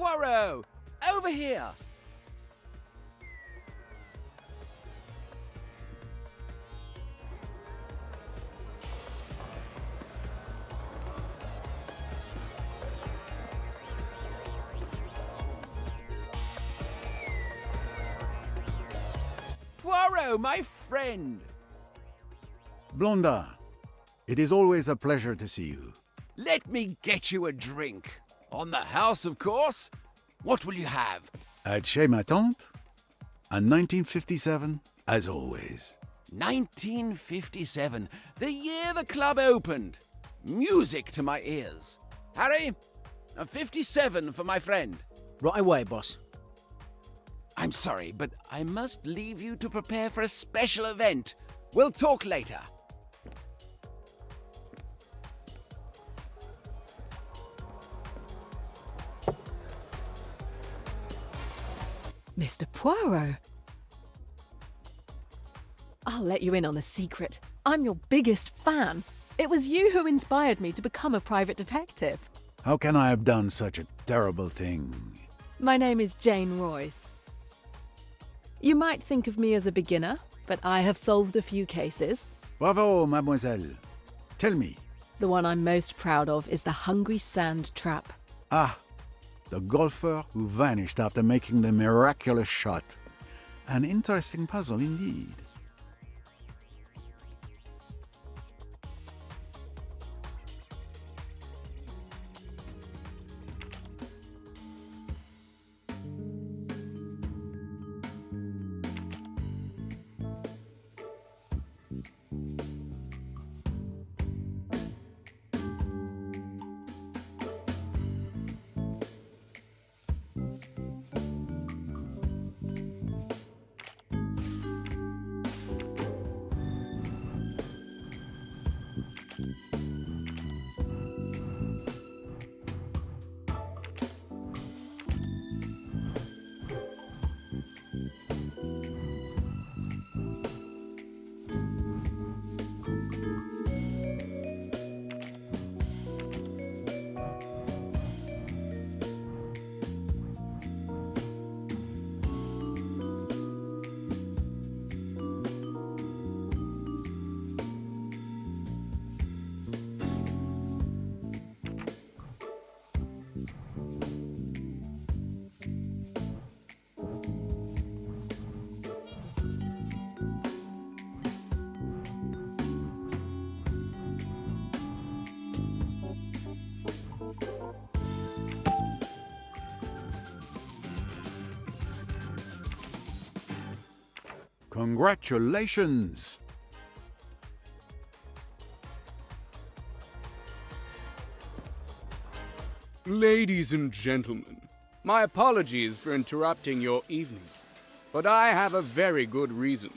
Poirot! Over here! Poirot, my friend! Blonda, it is always a pleasure to see you. Let me get you a drink. On the house, of course. What will you have? At chez ma tante, and 1957, as always. 1957, the year the club opened. Music to my ears. Harry, a 57 for my friend. Right away, boss. I'm sorry, but I must leave you to prepare for a special event. We'll talk later. Mr. Poirot. I'll let you in on a secret. I'm your biggest fan. It was you who inspired me to become a private detective. How can I have done such a terrible thing? My name is Jane Royce. You might think of me as a beginner, but I have solved a few cases. Bravo, mademoiselle. Tell me. The one I'm most proud of is the Hungry Sand Trap. Ah, the golfer who vanished after making the miraculous shot. An interesting puzzle indeed. Congratulations! Ladies and gentlemen, my apologies for interrupting your evening, but I have a very good reason.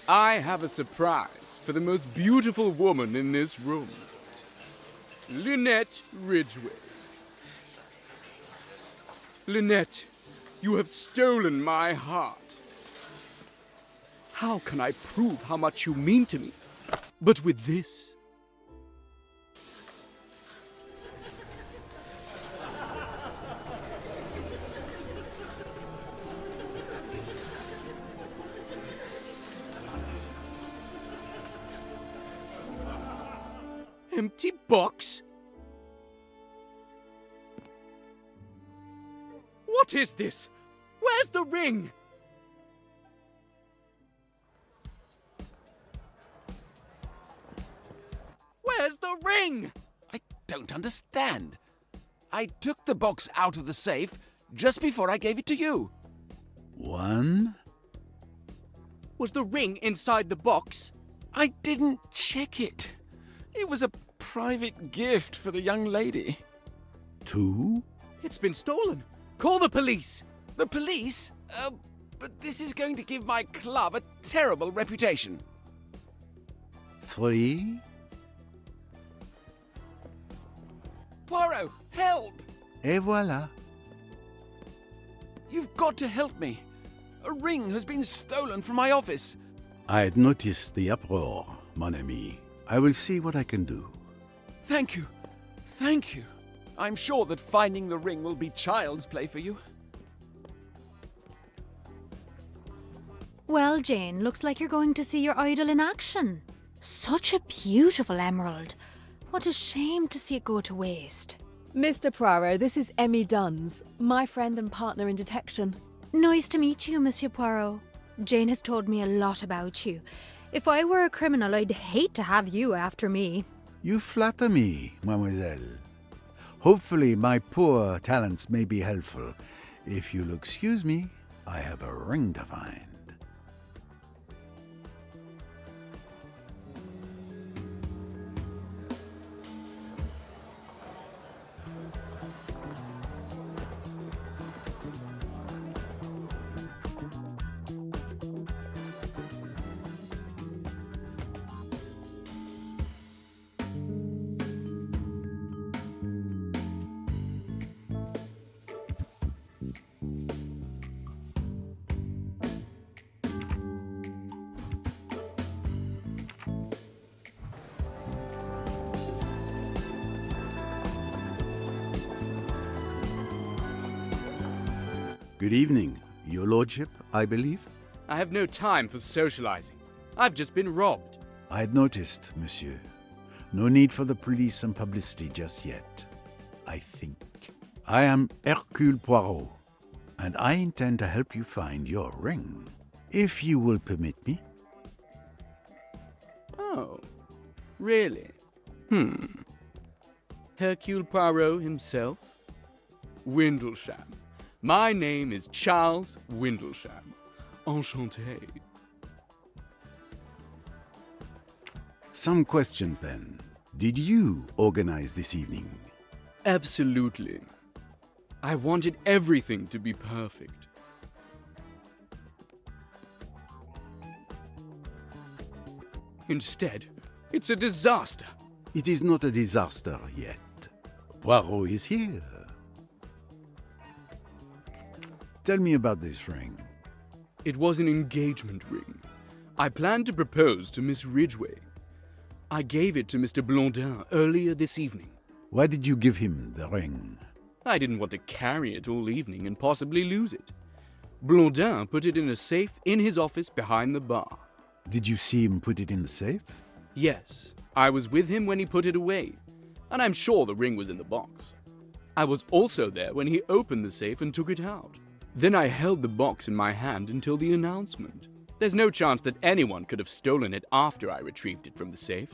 I have a surprise for the most beautiful woman in this room, Lynette Ridgway. Lynette, you have stolen my heart. How can I prove how much you mean to me but with this? Empty box? What is this? Where's the ring? Where's the ring? I don't understand. I took the box out of the safe just before I gave it to you. One? Was the ring inside the box? I didn't check it. It was a private gift for the young lady. Two? It's been stolen. Call the police. The police? But this is going to give my club a terrible reputation. Three? Poirot, help! Et voilà. You've got to help me. A ring has been stolen from my office. I had noticed the uproar, mon ami. I will see what I can do. Thank you. Thank you. I'm sure that finding the ring will be child's play for you. Well, Jane, looks like you're going to see your idol in action. Such a beautiful emerald. What a shame to see it go to waste. Mr. Poirot, this is Emmy Duns, my friend and partner in detection. Nice to meet you, Monsieur Poirot. Jane has told me a lot about you. If I were a criminal, I'd hate to have you after me. You flatter me, mademoiselle. Hopefully my poor talents may be helpful. If you'll excuse me, I have a ring to find. Good evening, your lordship, I believe. I have no time for socializing. I've just been robbed. I had noticed, monsieur. No need for the police and publicity just yet, I think. I am Hercule Poirot, and I intend to help you find your ring, if you will permit me. Oh, really? Hercule Poirot himself? Windlesham. My name is Charles Windlesham. Enchanté. Some questions then. Did you organize this evening? Absolutely. I wanted everything to be perfect. Instead, it's a disaster. It is not a disaster yet. Poirot is here. Tell me about this ring. It was an engagement ring. I planned to propose to Miss Ridgway. I gave it to Mr. Blondin earlier this evening. Why did you give him the ring? I didn't want to carry it all evening and possibly lose it. Blondin put it in a safe in his office behind the bar. Did you see him put it in the safe? Yes, I was with him when he put it away, and I'm sure the ring was in the box. I was also there when he opened the safe and took it out. Then I held the box in my hand until the announcement. There's no chance that anyone could have stolen it after I retrieved it from the safe.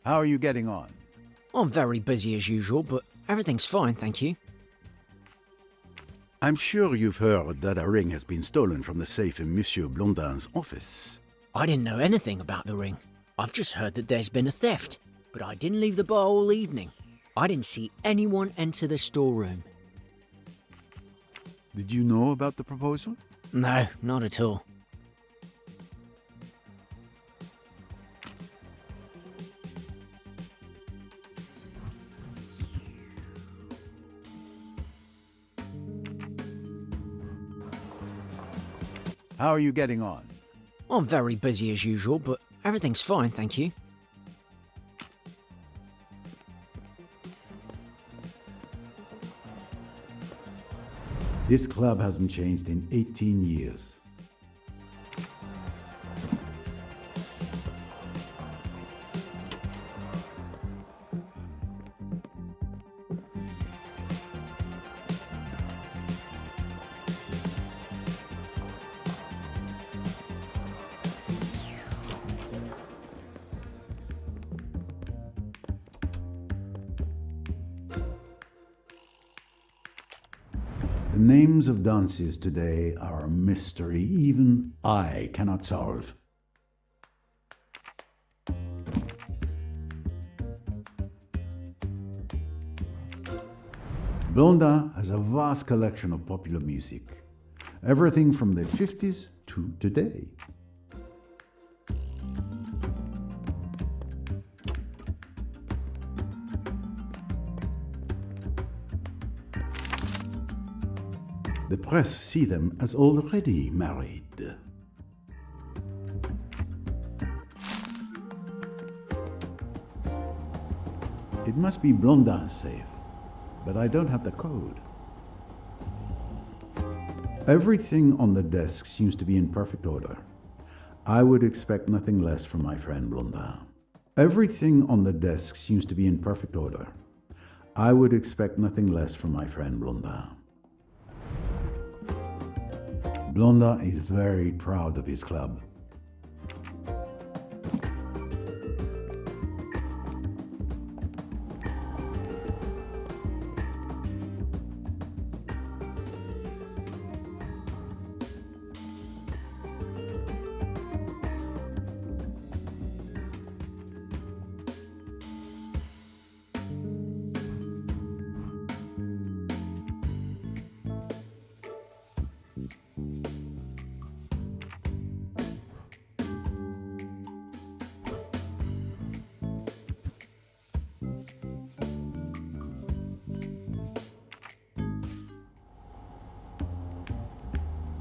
How are you getting on? I'm very busy as usual, but everything's fine, thank you. I'm sure you've heard that a ring has been stolen from the safe in Monsieur Blondin's office. I didn't know anything about the ring. I've just heard that there's been a theft, but I didn't leave the bar all evening. I didn't see anyone enter the storeroom. Did you know about the proposal? No, not at all. How are you getting on? I'm very busy as usual, but everything's fine, thank you. This club hasn't changed in 18 years. The names of dances today are a mystery even I cannot solve. Blondin has a vast collection of popular music, everything from the 50s to today. The press see them as already married. It must be Blondin's safe, but I don't have the code. Everything on the desk seems to be in perfect order. I would expect nothing less from my friend Blondin. Everything on the desk seems to be in perfect order. I would expect nothing less from my friend Blondin. Blondin is very proud of his club.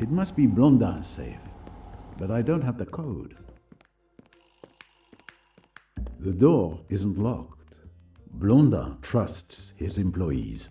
It must be Blondin's safe, but I don't have the code. The door isn't locked. Blondin trusts his employees.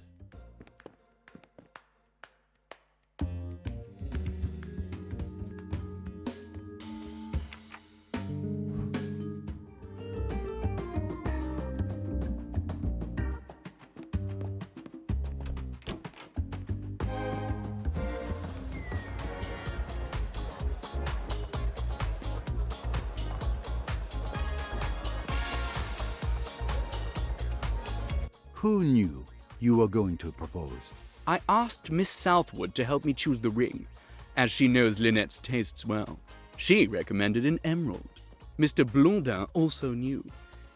Who knew you were going to propose? I asked Miss Southwood to help me choose the ring, as she knows Lynette's tastes well. She recommended an emerald. Mr. Blondin also knew.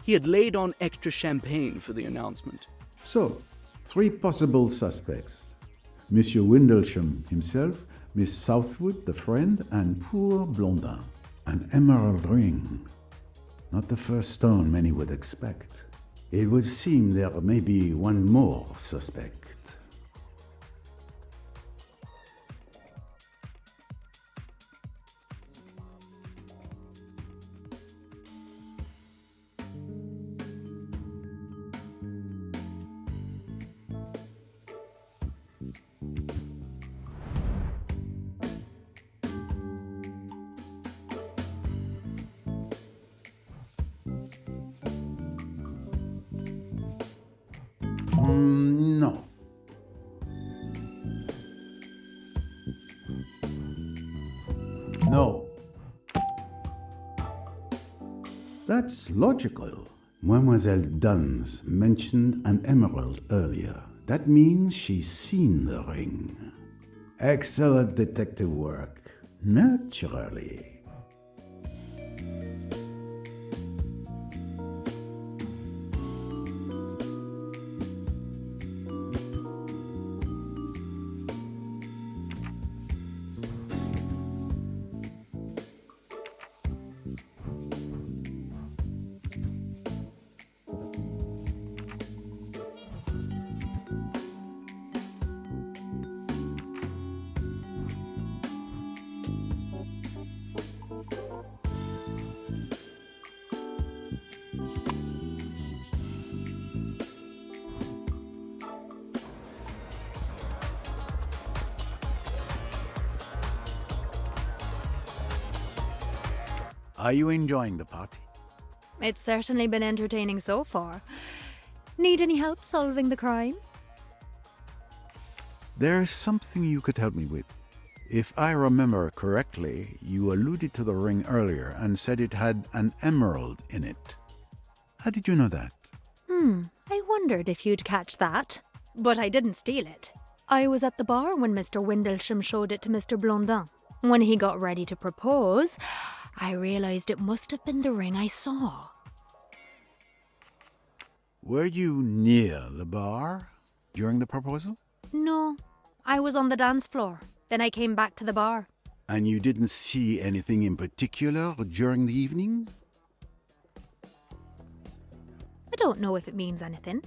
He had laid on extra champagne for the announcement. So, 3 possible suspects. Monsieur Windlesham himself, Miss Southwood, the friend, and poor Blondin. An emerald ring. Not the first stone many would expect. It would seem there may be one more suspect. No. No. That's logical. Mademoiselle Duns mentioned an emerald earlier. That means she's seen the ring. Excellent detective work. Naturally. Are you enjoying the party? It's certainly been entertaining so far. Need any help solving the crime? There's something you could help me with. If I remember correctly, you alluded to the ring earlier and said it had an emerald in it. How did you know that? I wondered if you'd catch that. But I didn't steal it. I was at the bar when Mr. Windlesham showed it to Mr. Blondin. When he got ready to propose, I realized it must have been the ring I saw. Were you near the bar during the proposal? No, I was on the dance floor. Then I came back to the bar. And you didn't see anything in particular during the evening? I don't know if it means anything.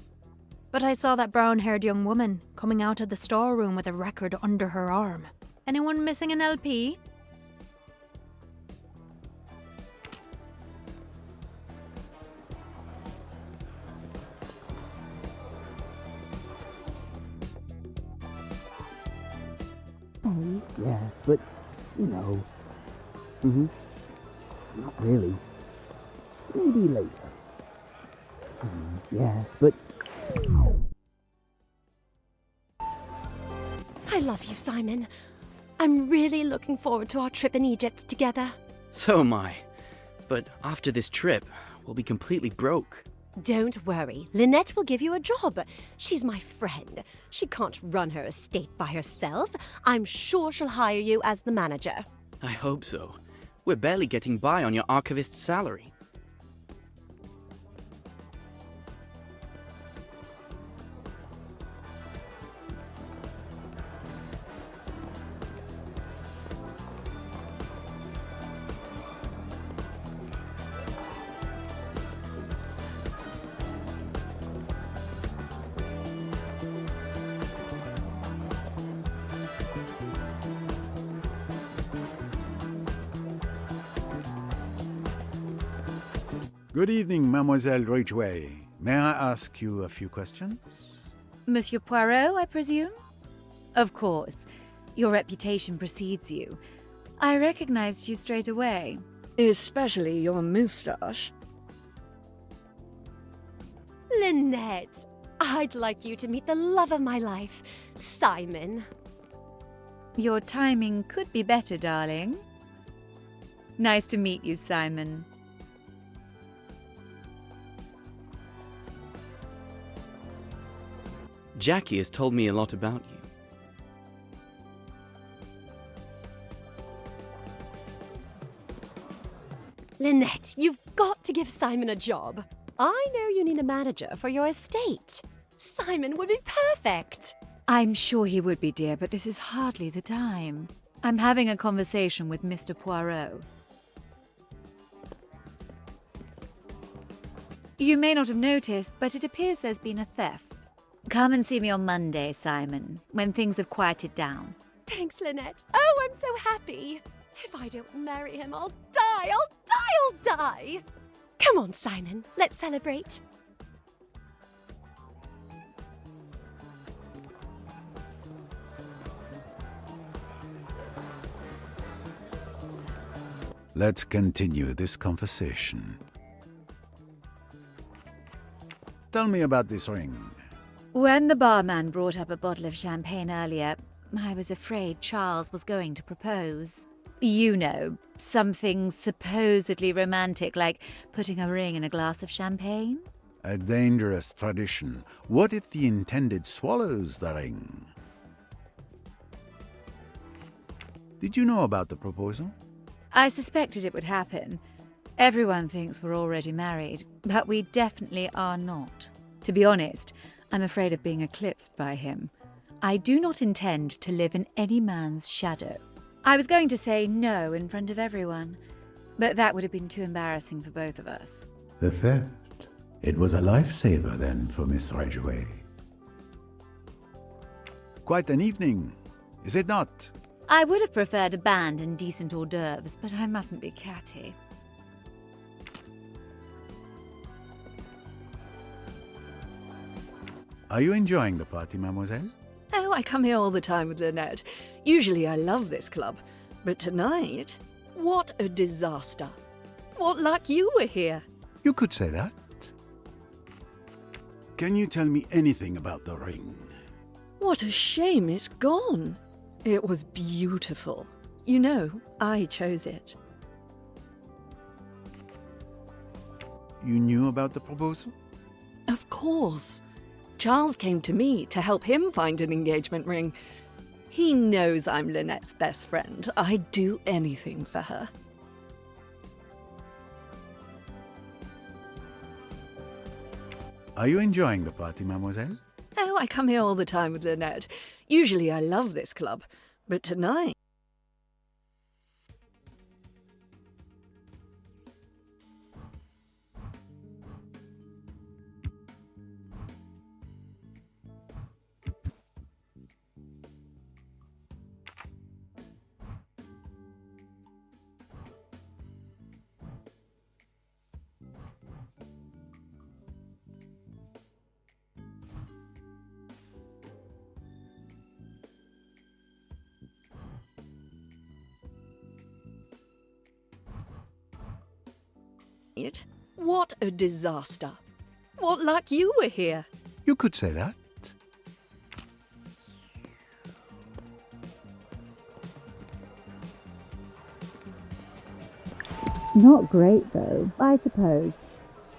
But I saw that brown-haired young woman coming out of the storeroom with a record under her arm. Anyone missing an LP? Oh, yeah, but, you know. Not really. Maybe later. Yeah, but... I love you, Simon. I'm really looking forward to our trip in Egypt together. So am I. But after this trip, we'll be completely broke. Don't worry, Lynette will give you a job. She's my friend. She can't run her estate by herself. I'm sure she'll hire you as the manager. I hope so. We're barely getting by on your archivist's salary. Good evening, Mademoiselle Ridgway. May I ask you a few questions? Monsieur Poirot, I presume? Of course. Your reputation precedes you. I recognized you straight away. Especially your moustache. Lynette, I'd like you to meet the love of my life, Simon. Your timing could be better, darling. Nice to meet you, Simon. Jackie has told me a lot about you. Lynette, you've got to give Simon a job. I know you need a manager for your estate. Simon would be perfect. I'm sure he would be, dear, but this is hardly the time. I'm having a conversation with Mr. Poirot. You may not have noticed, but it appears there's been a theft. Come and see me on Monday, Simon, when things have quieted down. Thanks, Lynette. Oh, I'm so happy. If I don't marry him, I'll die. I'll die. Come on, Simon. Let's celebrate. Let's continue this conversation. Tell me about this ring. When the barman brought up a bottle of champagne earlier, I was afraid Charles was going to propose. You know, something supposedly romantic like putting a ring in a glass of champagne. A dangerous tradition. What if the intended swallows the ring? Did you know about the proposal? I suspected it would happen. Everyone thinks we're already married, but we definitely are not. To be honest, I'm afraid of being eclipsed by him. I do not intend to live in any man's shadow. I was going to say no in front of everyone, but that would have been too embarrassing for both of us. The theft. It was a lifesaver then for Miss Ridgway. Quite an evening, is it not? I would have preferred a band and decent hors d'oeuvres, but I mustn't be catty. Are you enjoying the party, mademoiselle? Oh, I come here all the time with Lynette. Usually I love this club, but tonight, what a disaster. What luck you were here. You could say that. Can you tell me anything about the ring? What a shame it's gone. It was beautiful. You know, I chose it. You knew about the proposal? Of course. Charles came to me to help him find an engagement ring. He knows I'm Lynette's best friend. I'd do anything for her. Are you enjoying the party, mademoiselle? Oh, I come here all the time with Lynette. Usually I love this club, but tonight... What a disaster. What luck you were here. You could say that. Not great, though, I suppose.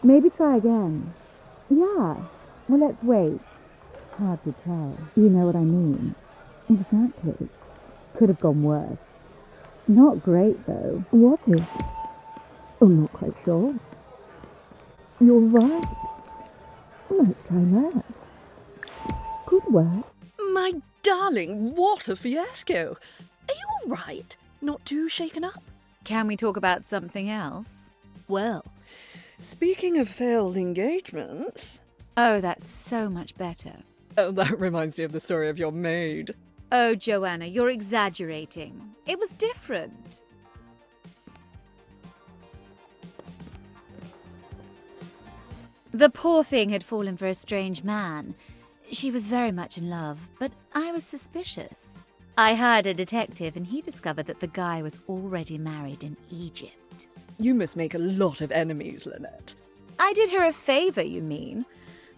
Maybe try again. Yeah. Well, let's wait. Hard to tell. You know what I mean? Exactly. Could have gone worse. Not great, though. Was it? I'm not quite sure. You're right. Let's try that. Good work. My darling, what a fiasco. Are you all right? Not too shaken up? Can we talk about something else? Well, speaking of failed engagements... Oh, that's so much better. Oh, that reminds me of the story of your maid. Oh, Joanna, you're exaggerating. It was different. The poor thing had fallen for a strange man. She was very much in love, but I was suspicious. I hired a detective and he discovered that the guy was already married in Egypt. You must make a lot of enemies, Lynette. I did her a favor, you mean?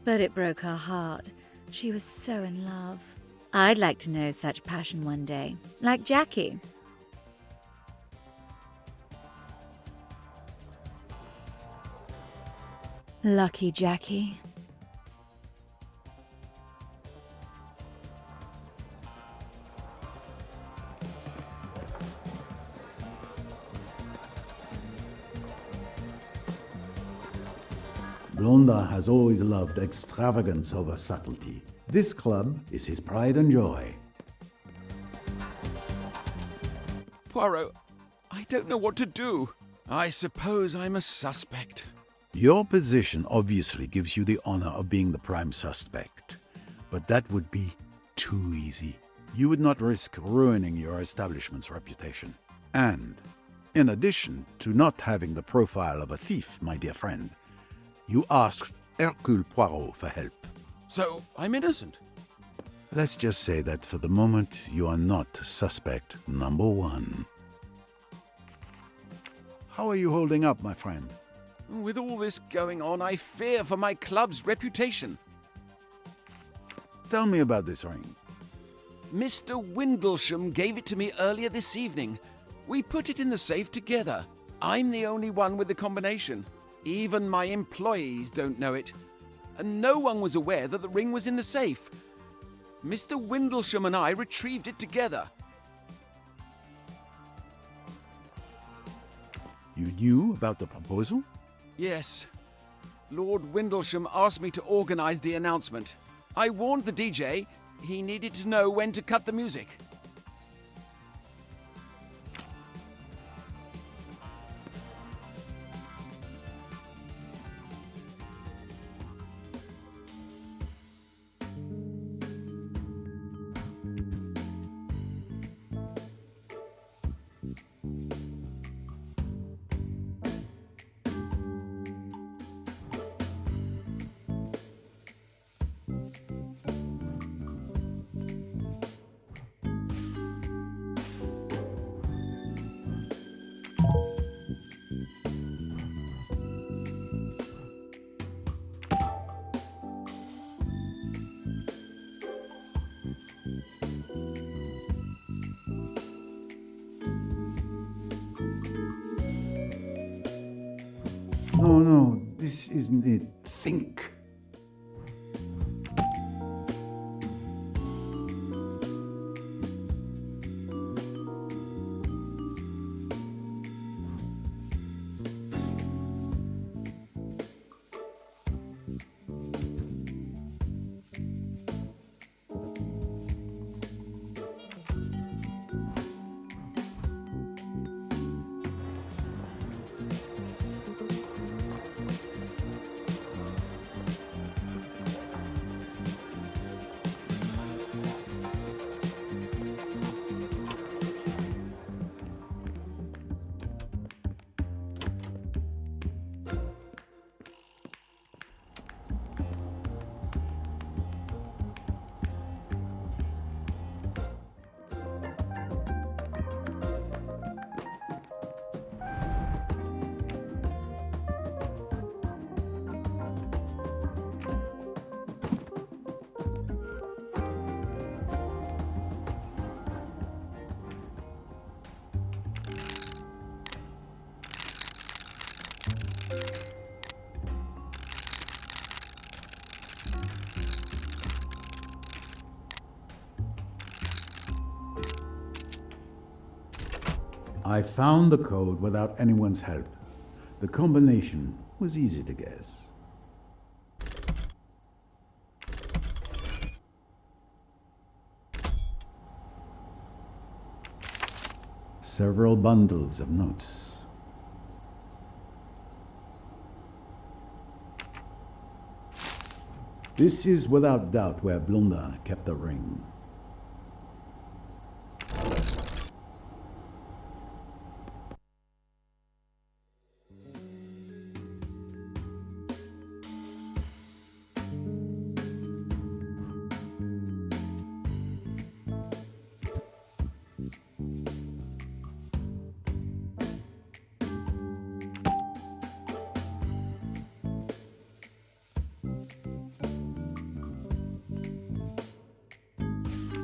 But it broke her heart. She was so in love. I'd like to know such passion one day, like Jackie. Lucky Jackie. Blondin has always loved extravagance over subtlety. This club is his pride and joy. Poirot, I don't know what to do. I suppose I'm a suspect. Your position obviously gives you the honor of being the prime suspect, but that would be too easy. You would not risk ruining your establishment's reputation. And, in addition to not having the profile of a thief, my dear friend, you asked Hercule Poirot for help. So, I'm innocent. Let's just say that for the moment, you are not suspect number one. How are you holding up, my friend? With all this going on, I fear for my club's reputation. Tell me about this ring. Mr. Windlesham gave it to me earlier this evening. We put it in the safe together. I'm the only one with the combination. Even my employees don't know it. And no one was aware that the ring was in the safe. Mr. Windlesham and I retrieved it together. You knew about the proposal? Yes. Lord Windlesham asked me to organize the announcement. I warned the DJ he needed to know when to cut the music. Oh no, this isn't it. Think. I found the code without anyone's help. The combination was easy to guess. Several bundles of notes. This is without doubt where Blondin kept the ring.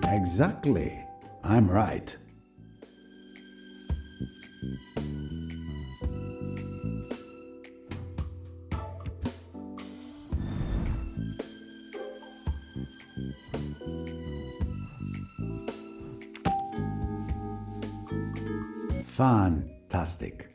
Exactly. I'm right. Fantastic.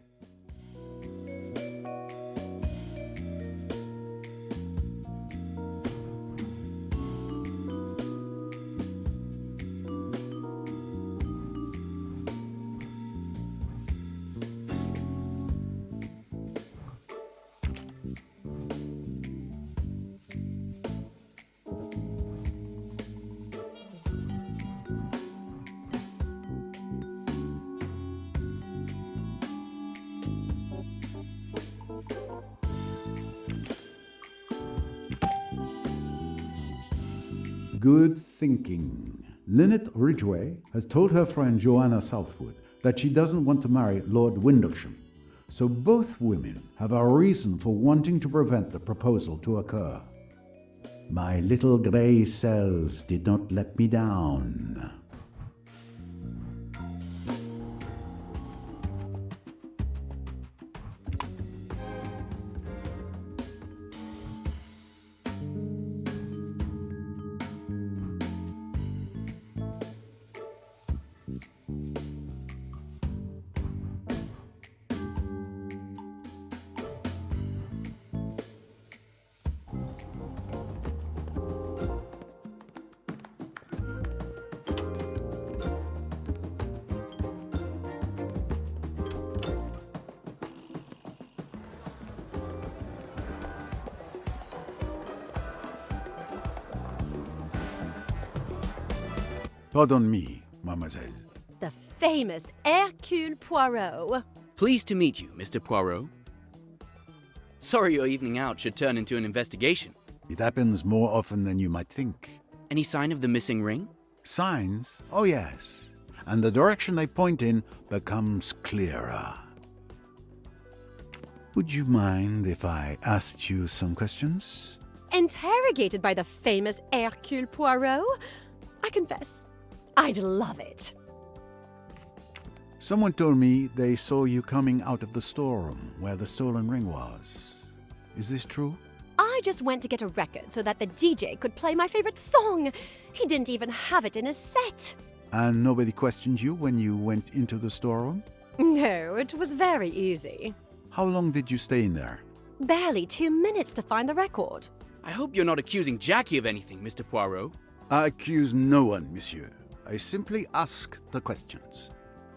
Good thinking. Lynette Ridgway has told her friend Joanna Southwood that she doesn't want to marry Lord Windlesham, so both women have a reason for wanting to prevent the proposal to occur. My little grey cells did not let me down. Pardon me, mademoiselle. The famous Hercule Poirot. Pleased to meet you, Mr. Poirot. Sorry your evening out should turn into an investigation. It happens more often than you might think. Any sign of the missing ring? Signs? Oh yes. And the direction they point in becomes clearer. Would you mind if I asked you some questions? Interrogated by the famous Hercule Poirot? I confess, I'd love it. Someone told me they saw you coming out of the storeroom where the stolen ring was. Is this true? I just went to get a record so that the DJ could play my favorite song. He didn't even have it in his set. And nobody questioned you when you went into the storeroom? No, it was very easy. How long did you stay in there? Barely 2 minutes to find the record. I hope you're not accusing Jackie of anything, Mr. Poirot. I accuse no one, monsieur. I simply ask the questions.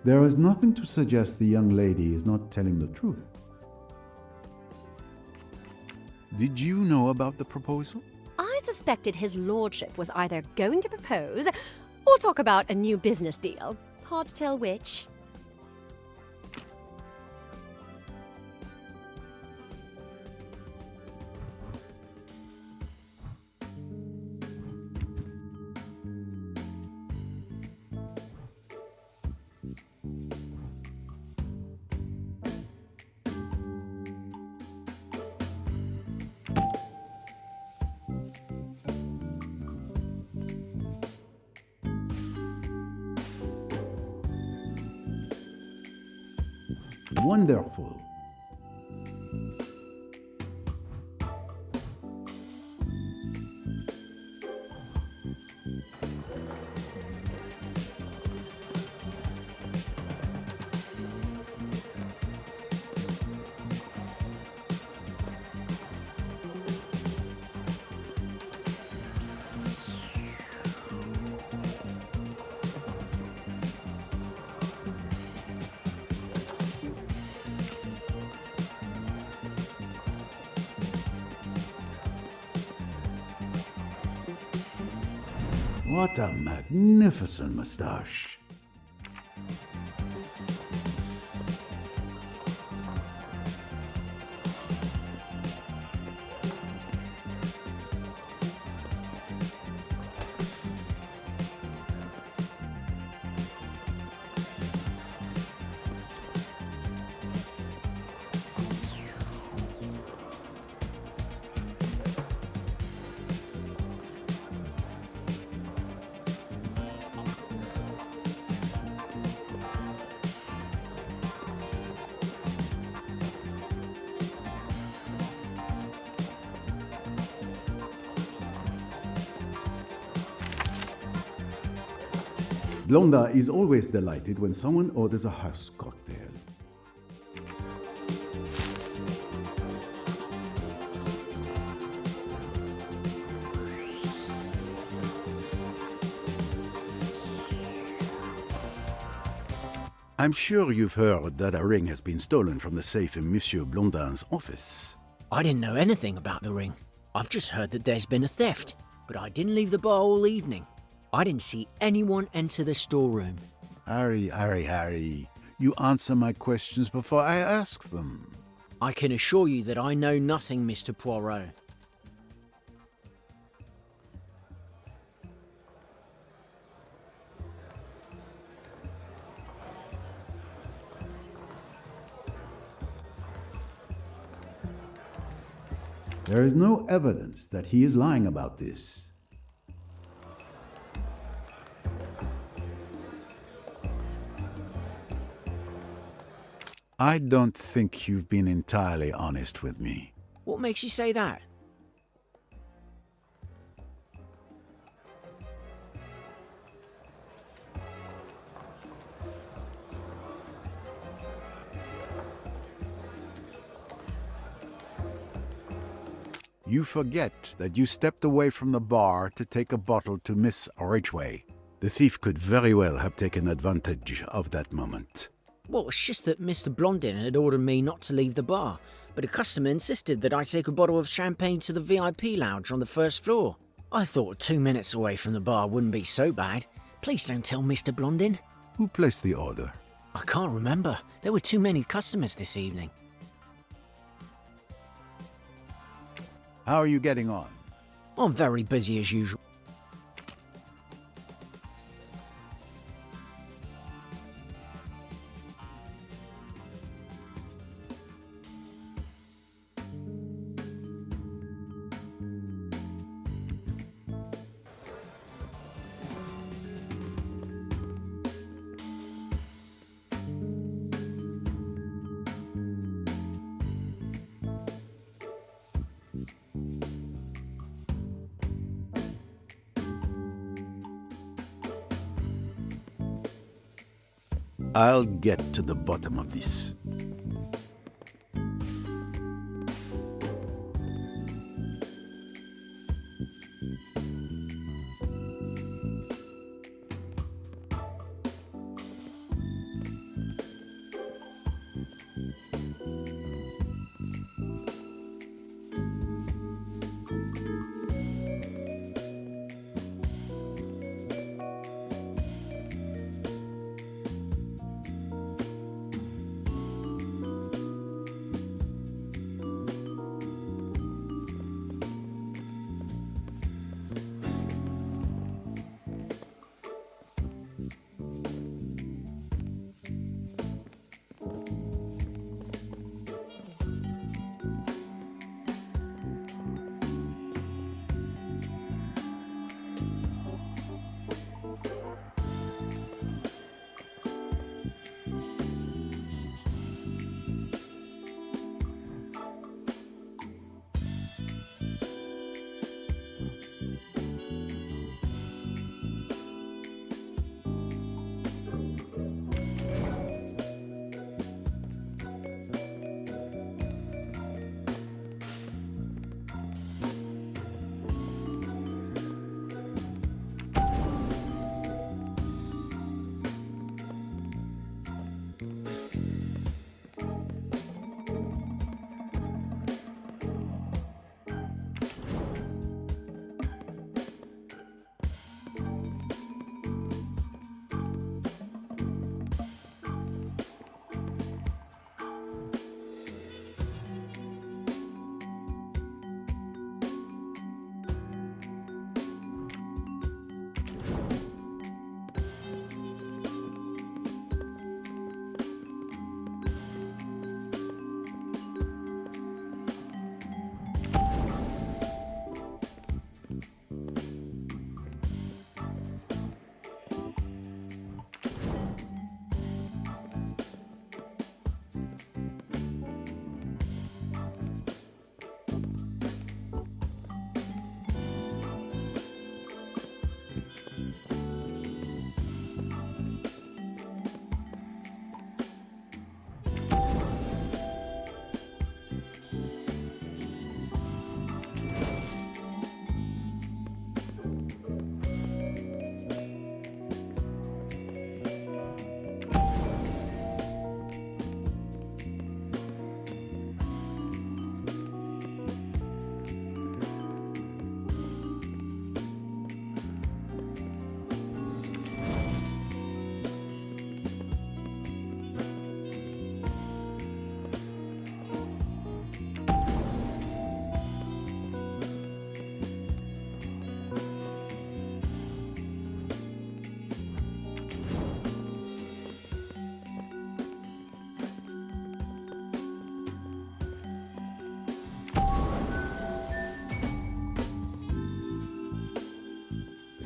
There is nothing to suggest the young lady is not telling the truth. Did you know about the proposal? I suspected his lordship was either going to propose or talk about a new business deal. Hard to tell which. Wonderful. What a magnificent moustache. Blonda is always delighted when someone orders a house cocktail. I'm sure you've heard that a ring has been stolen from the safe in Monsieur Blondin's office. I didn't know anything about the ring. I've just heard that there's been a theft, but I didn't leave the bar all evening. I didn't see anyone enter the storeroom. Harry, you answer my questions before I ask them. I can assure you that I know nothing, Mr. Poirot. There is no evidence that he is lying about this. I don't think you've been entirely honest with me. What makes you say that? You forget that you stepped away from the bar to take a bottle to Miss Ridgway. The thief could very well have taken advantage of that moment. Well, it's just that Mr. Blondin had ordered me not to leave the bar, but a customer insisted that I take a bottle of champagne to the VIP lounge on the first floor. I thought 2 minutes away from the bar wouldn't be so bad. Please don't tell Mr. Blondin. Who placed the order? I can't remember. There were too many customers this evening. How are you getting on? I'm very busy as usual. I'll get to the bottom of this.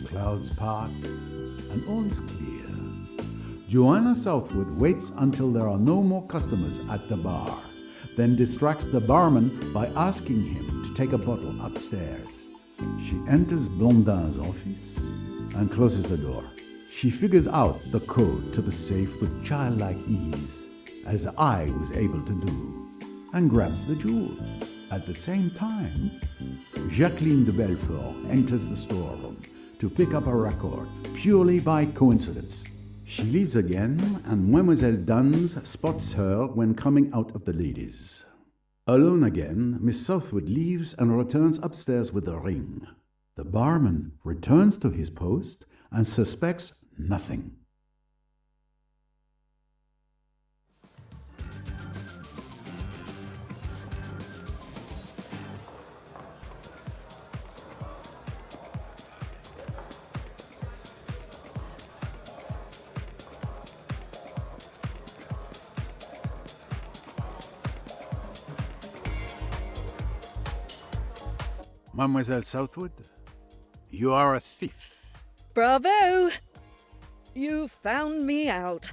Clouds part, and all is clear. Joanna Southwood waits until there are no more customers at the bar, then distracts the barman by asking him to take a bottle upstairs. She enters Blondin's office and closes the door. She figures out the code to the safe with childlike ease, as I was able to do, and grabs the jewels. At the same time, Jacqueline de Belfort enters the storeroom to pick up a record, purely by coincidence. She leaves again, and Mademoiselle Duns spots her when coming out of the ladies. Alone again, Miss Southwood leaves and returns upstairs with the ring. The barman returns to his post and suspects nothing. Mademoiselle Southwood, you are a thief. Bravo! You found me out.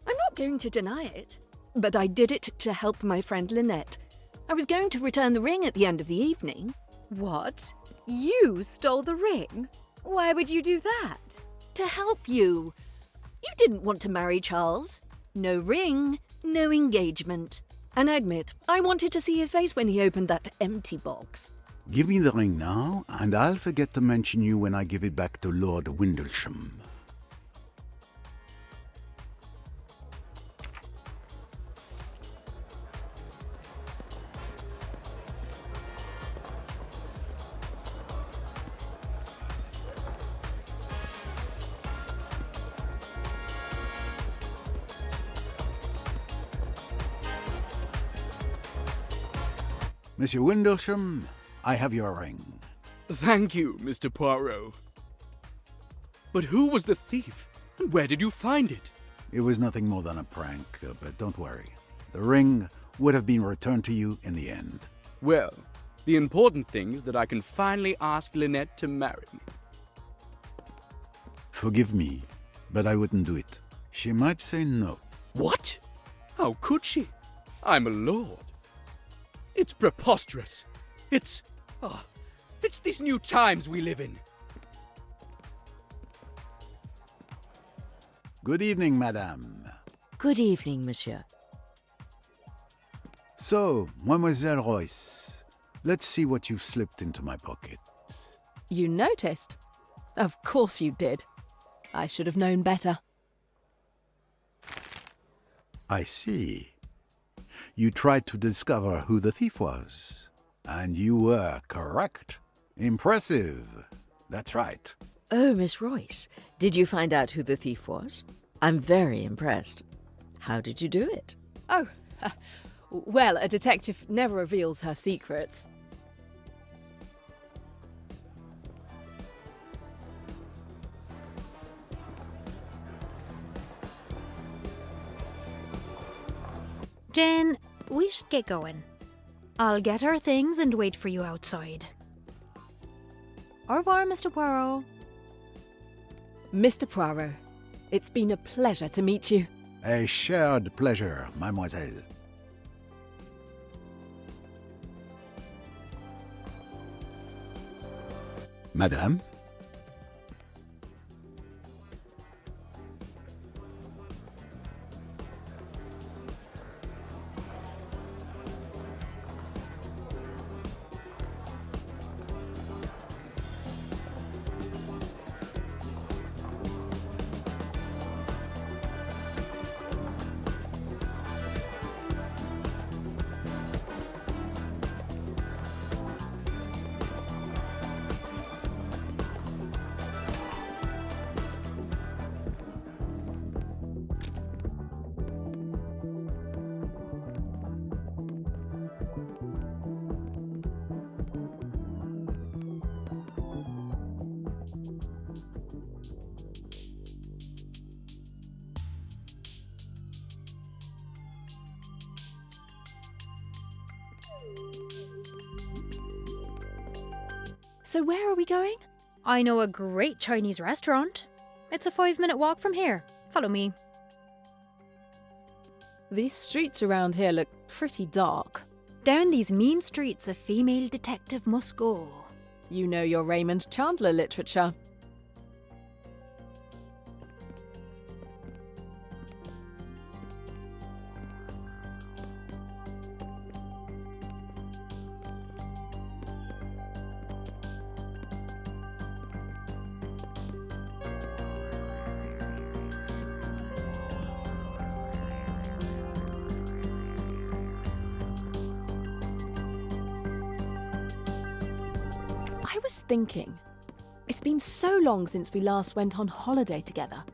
I'm not going to deny it, but I did it to help my friend Lynette. I was going to return the ring at the end of the evening. What? You stole the ring? Why would you do that? To help you. You didn't want to marry Charles. No ring, no engagement. And I admit, I wanted to see his face when he opened that empty box. Give me the ring now, and I'll forget to mention you when I give it back to Lord Windlesham. Monsieur Windlesham, I have your ring. Thank you, Mr. Poirot. But who was the thief, and where did you find it? It was nothing more than a prank, but don't worry. The ring would have been returned to you in the end. Well, the important thing is that I can finally ask Lynette to marry me. Forgive me, but I wouldn't do it. She might say no. What? How could she? I'm a lord. It's preposterous. It's these new times we live in. Good evening, madame. Good evening, monsieur. So, Mademoiselle Royce, let's see what you've slipped into my pocket. You noticed? Of course you did. I should have known better. I see. You tried to discover who the thief was, and you were correct. Impressive. That's right. Oh, Miss Royce, did you find out who the thief was? I'm very impressed. How did you do it? Oh, well, a detective never reveals her secrets. Jane, we should get going. I'll get our things and wait for you outside. Au revoir, Mr. Poirot. Mr. Poirot, it's been a pleasure to meet you. A shared pleasure, mademoiselle. Madame? So where are we going? I know a great Chinese restaurant. It's a 5-minute walk from here. Follow me. These streets around here look pretty dark. Down these mean streets a female detective must go. You know your Raymond Chandler literature. I was thinking, it's been so long since we last went on holiday together.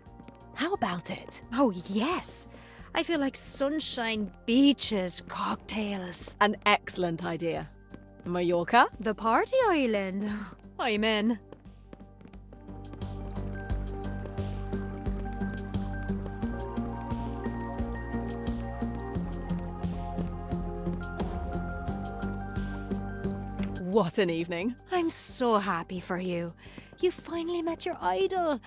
How about it? Oh, yes. I feel like sunshine, beaches, cocktails. An excellent idea. Mallorca? The party island. I'm in. What an evening. I'm so happy for you. You finally met your idol.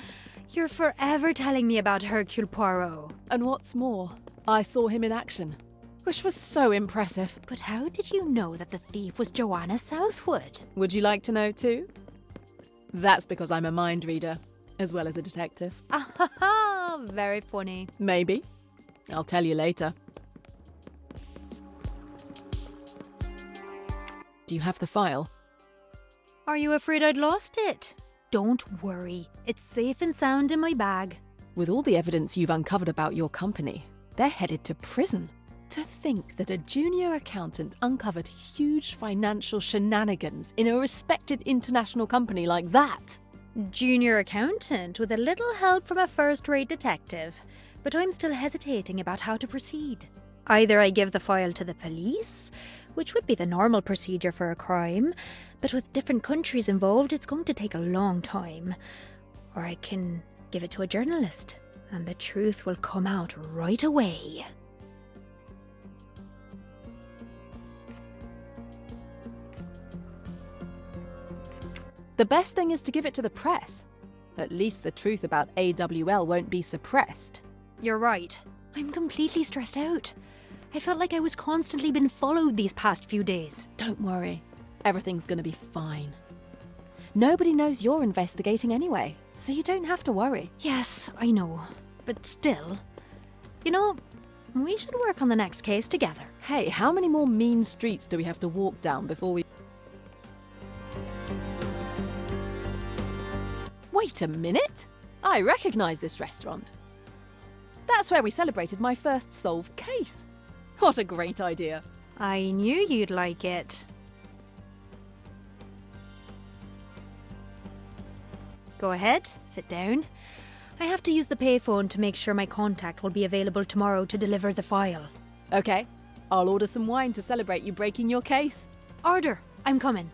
You're forever telling me about Hercule Poirot. And what's more, I saw him in action, which was so impressive. But how did you know that the thief was Joanna Southwood? Would you like to know too? That's because I'm a mind reader, as well as a detective. Ah, Very funny. Maybe. I'll tell you later. Do you have the file? Are you afraid I'd lost it? Don't worry. It's safe and sound in my bag. With all the evidence you've uncovered about your company, they're headed to prison. To think that a junior accountant uncovered huge financial shenanigans in a respected international company like that. Junior accountant with a little help from a first-rate detective. But I'm still hesitating about how to proceed. Either I give the file to the police, which would be the normal procedure for a crime, but with different countries involved, it's going to take a long time. Or I can give it to a journalist, and the truth will come out right away. The best thing is to give it to the press. At least the truth about AWL won't be suppressed. You're right. I'm completely stressed out. I felt like I was constantly being followed these past few days. Don't worry. Everything's gonna be fine. Nobody knows you're investigating anyway, so you don't have to worry. Yes, I know. But still. You know, we should work on the next case together. Hey, how many more mean streets do we have to walk down before we... Wait a minute! I recognize this restaurant. That's where we celebrated my first solved case. What a great idea. I knew you'd like it. Go ahead, sit down. I have to use the payphone to make sure my contact will be available tomorrow to deliver the file. Okay, I'll order some wine to celebrate you breaking your case. Order, I'm coming.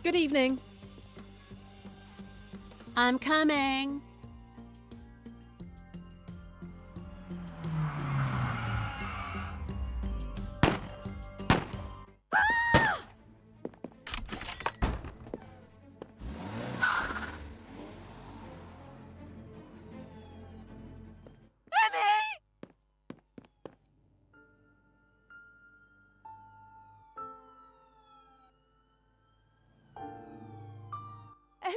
Good evening. I'm coming. Emmy?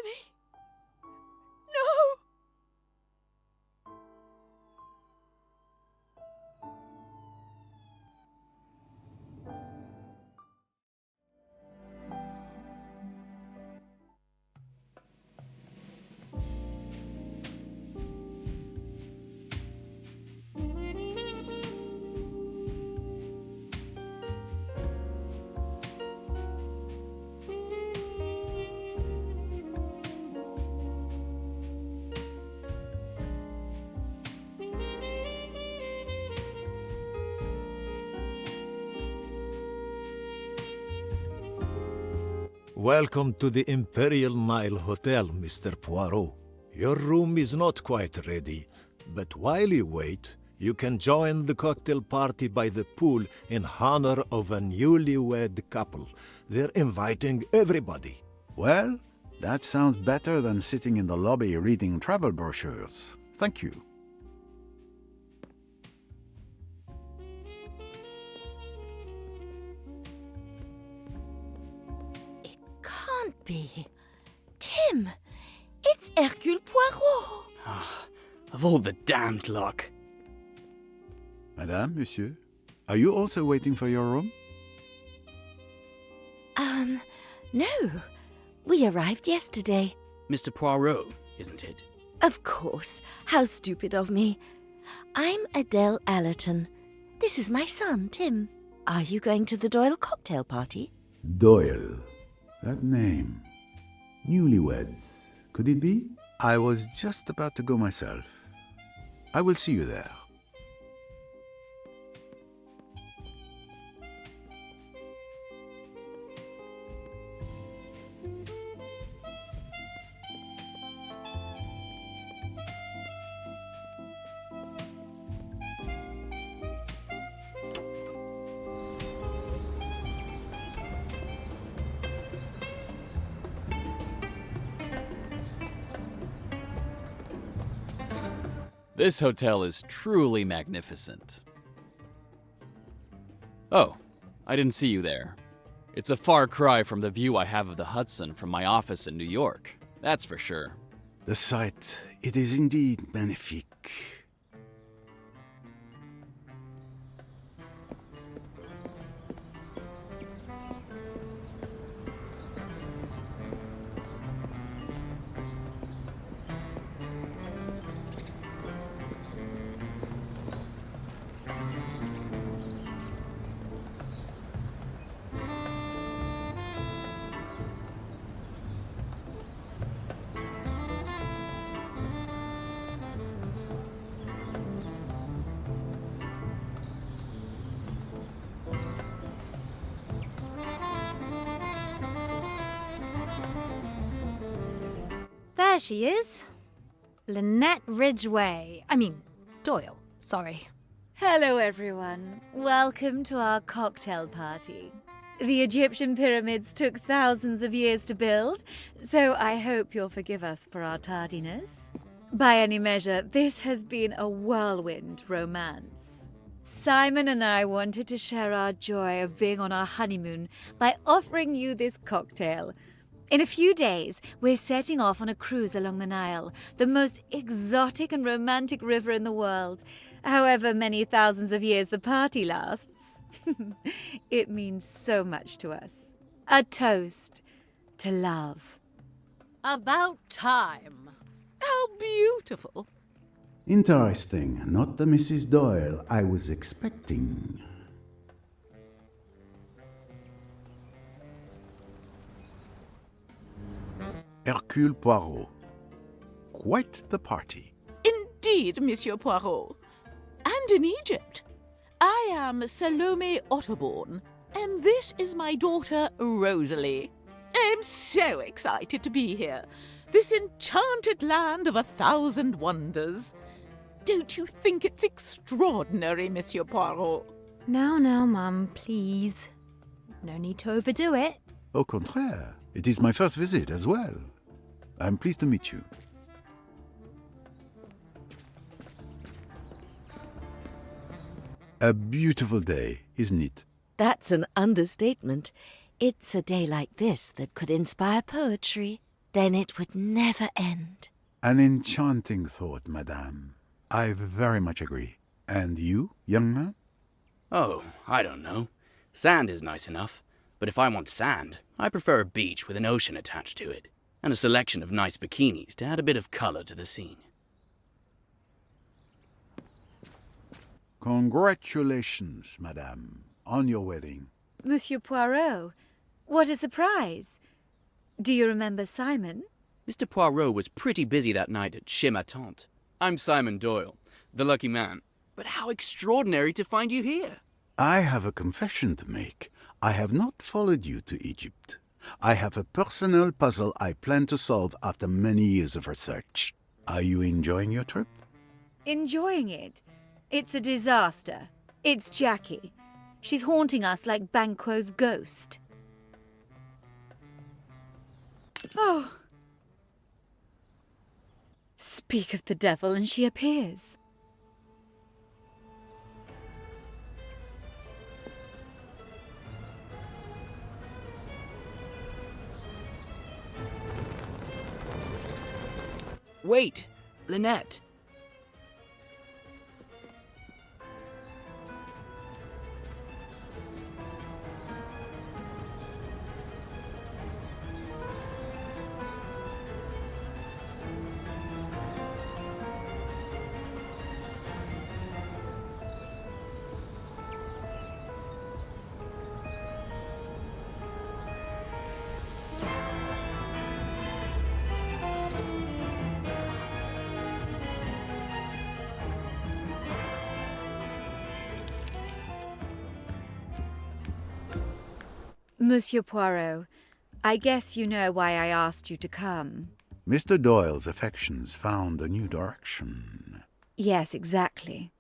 Welcome to the Imperial Nile Hotel, Mr. Poirot. Your room is not quite ready, but while you wait, you can join the cocktail party by the pool in honor of a newlywed couple. They're inviting everybody. Well, that sounds better than sitting in the lobby reading travel brochures. Thank you. Can't be. Tim! It's Hercule Poirot! Of all the damned luck. Madame, monsieur, are you also waiting for your room? No. We arrived yesterday. Mr. Poirot, isn't it? Of course. How stupid of me. I'm Adele Allerton. This is my son, Tim. Are you going to the Doyle cocktail party? Doyle. That name. Newlyweds. Could it be? I was just about to go myself. I will see you there. This hotel is truly magnificent. Oh, I didn't see you there. It's a far cry from the view I have of the Hudson from my office in New York. That's for sure. The sight, it is indeed magnifique. There she is. Lynette Ridgway. Doyle, sorry. Hello, everyone. Welcome to our cocktail party. The Egyptian pyramids took thousands of years to build, so I hope you'll forgive us for our tardiness. By any measure, this has been a whirlwind romance. Simon and I wanted to share our joy of being on our honeymoon by offering you this cocktail. In a few days, we're setting off on a cruise along the Nile, the most exotic and romantic river in the world. However many thousands of years the party lasts. It means so much to us. A toast to love. About time. How beautiful. Interesting. Not the Mrs. Doyle I was expecting. Hercule Poirot. Quite the party. Indeed, Monsieur Poirot. And in Egypt. I am Salome Otterbourne, and this is my daughter, Rosalie. I'm so excited to be here. This enchanted land of 1,000 wonders. Don't you think it's extraordinary, Monsieur Poirot? Now, Mum, please. No need to overdo it. Au contraire, it is my first visit as well. I'm pleased to meet you. A beautiful day, isn't it? That's an understatement. It's a day like this that could inspire poetry. Then it would never end. An enchanting thought, madame. I very much agree. And you, young man? Oh, I don't know. Sand is nice enough. But if I want sand, I prefer a beach with an ocean attached to it. And a selection of nice bikinis to add a bit of color to the scene. Congratulations, madame, on your wedding. Monsieur Poirot, what a surprise. Do you remember Simon? Mr. Poirot was pretty busy that night at Chez Ma Tante. I'm Simon Doyle, the lucky man. But how extraordinary to find you here. I have a confession to make. I have not followed you to Egypt. I have a personal puzzle I plan to solve after many years of research. Are you enjoying your trip? Enjoying it? It's a disaster. It's Jackie. She's haunting us like Banquo's ghost. Oh. Speak of the devil and she appears. Wait, Lynette. Monsieur Poirot, I guess you know why I asked you to come. Mr. Doyle's affections found a new direction. Yes, exactly.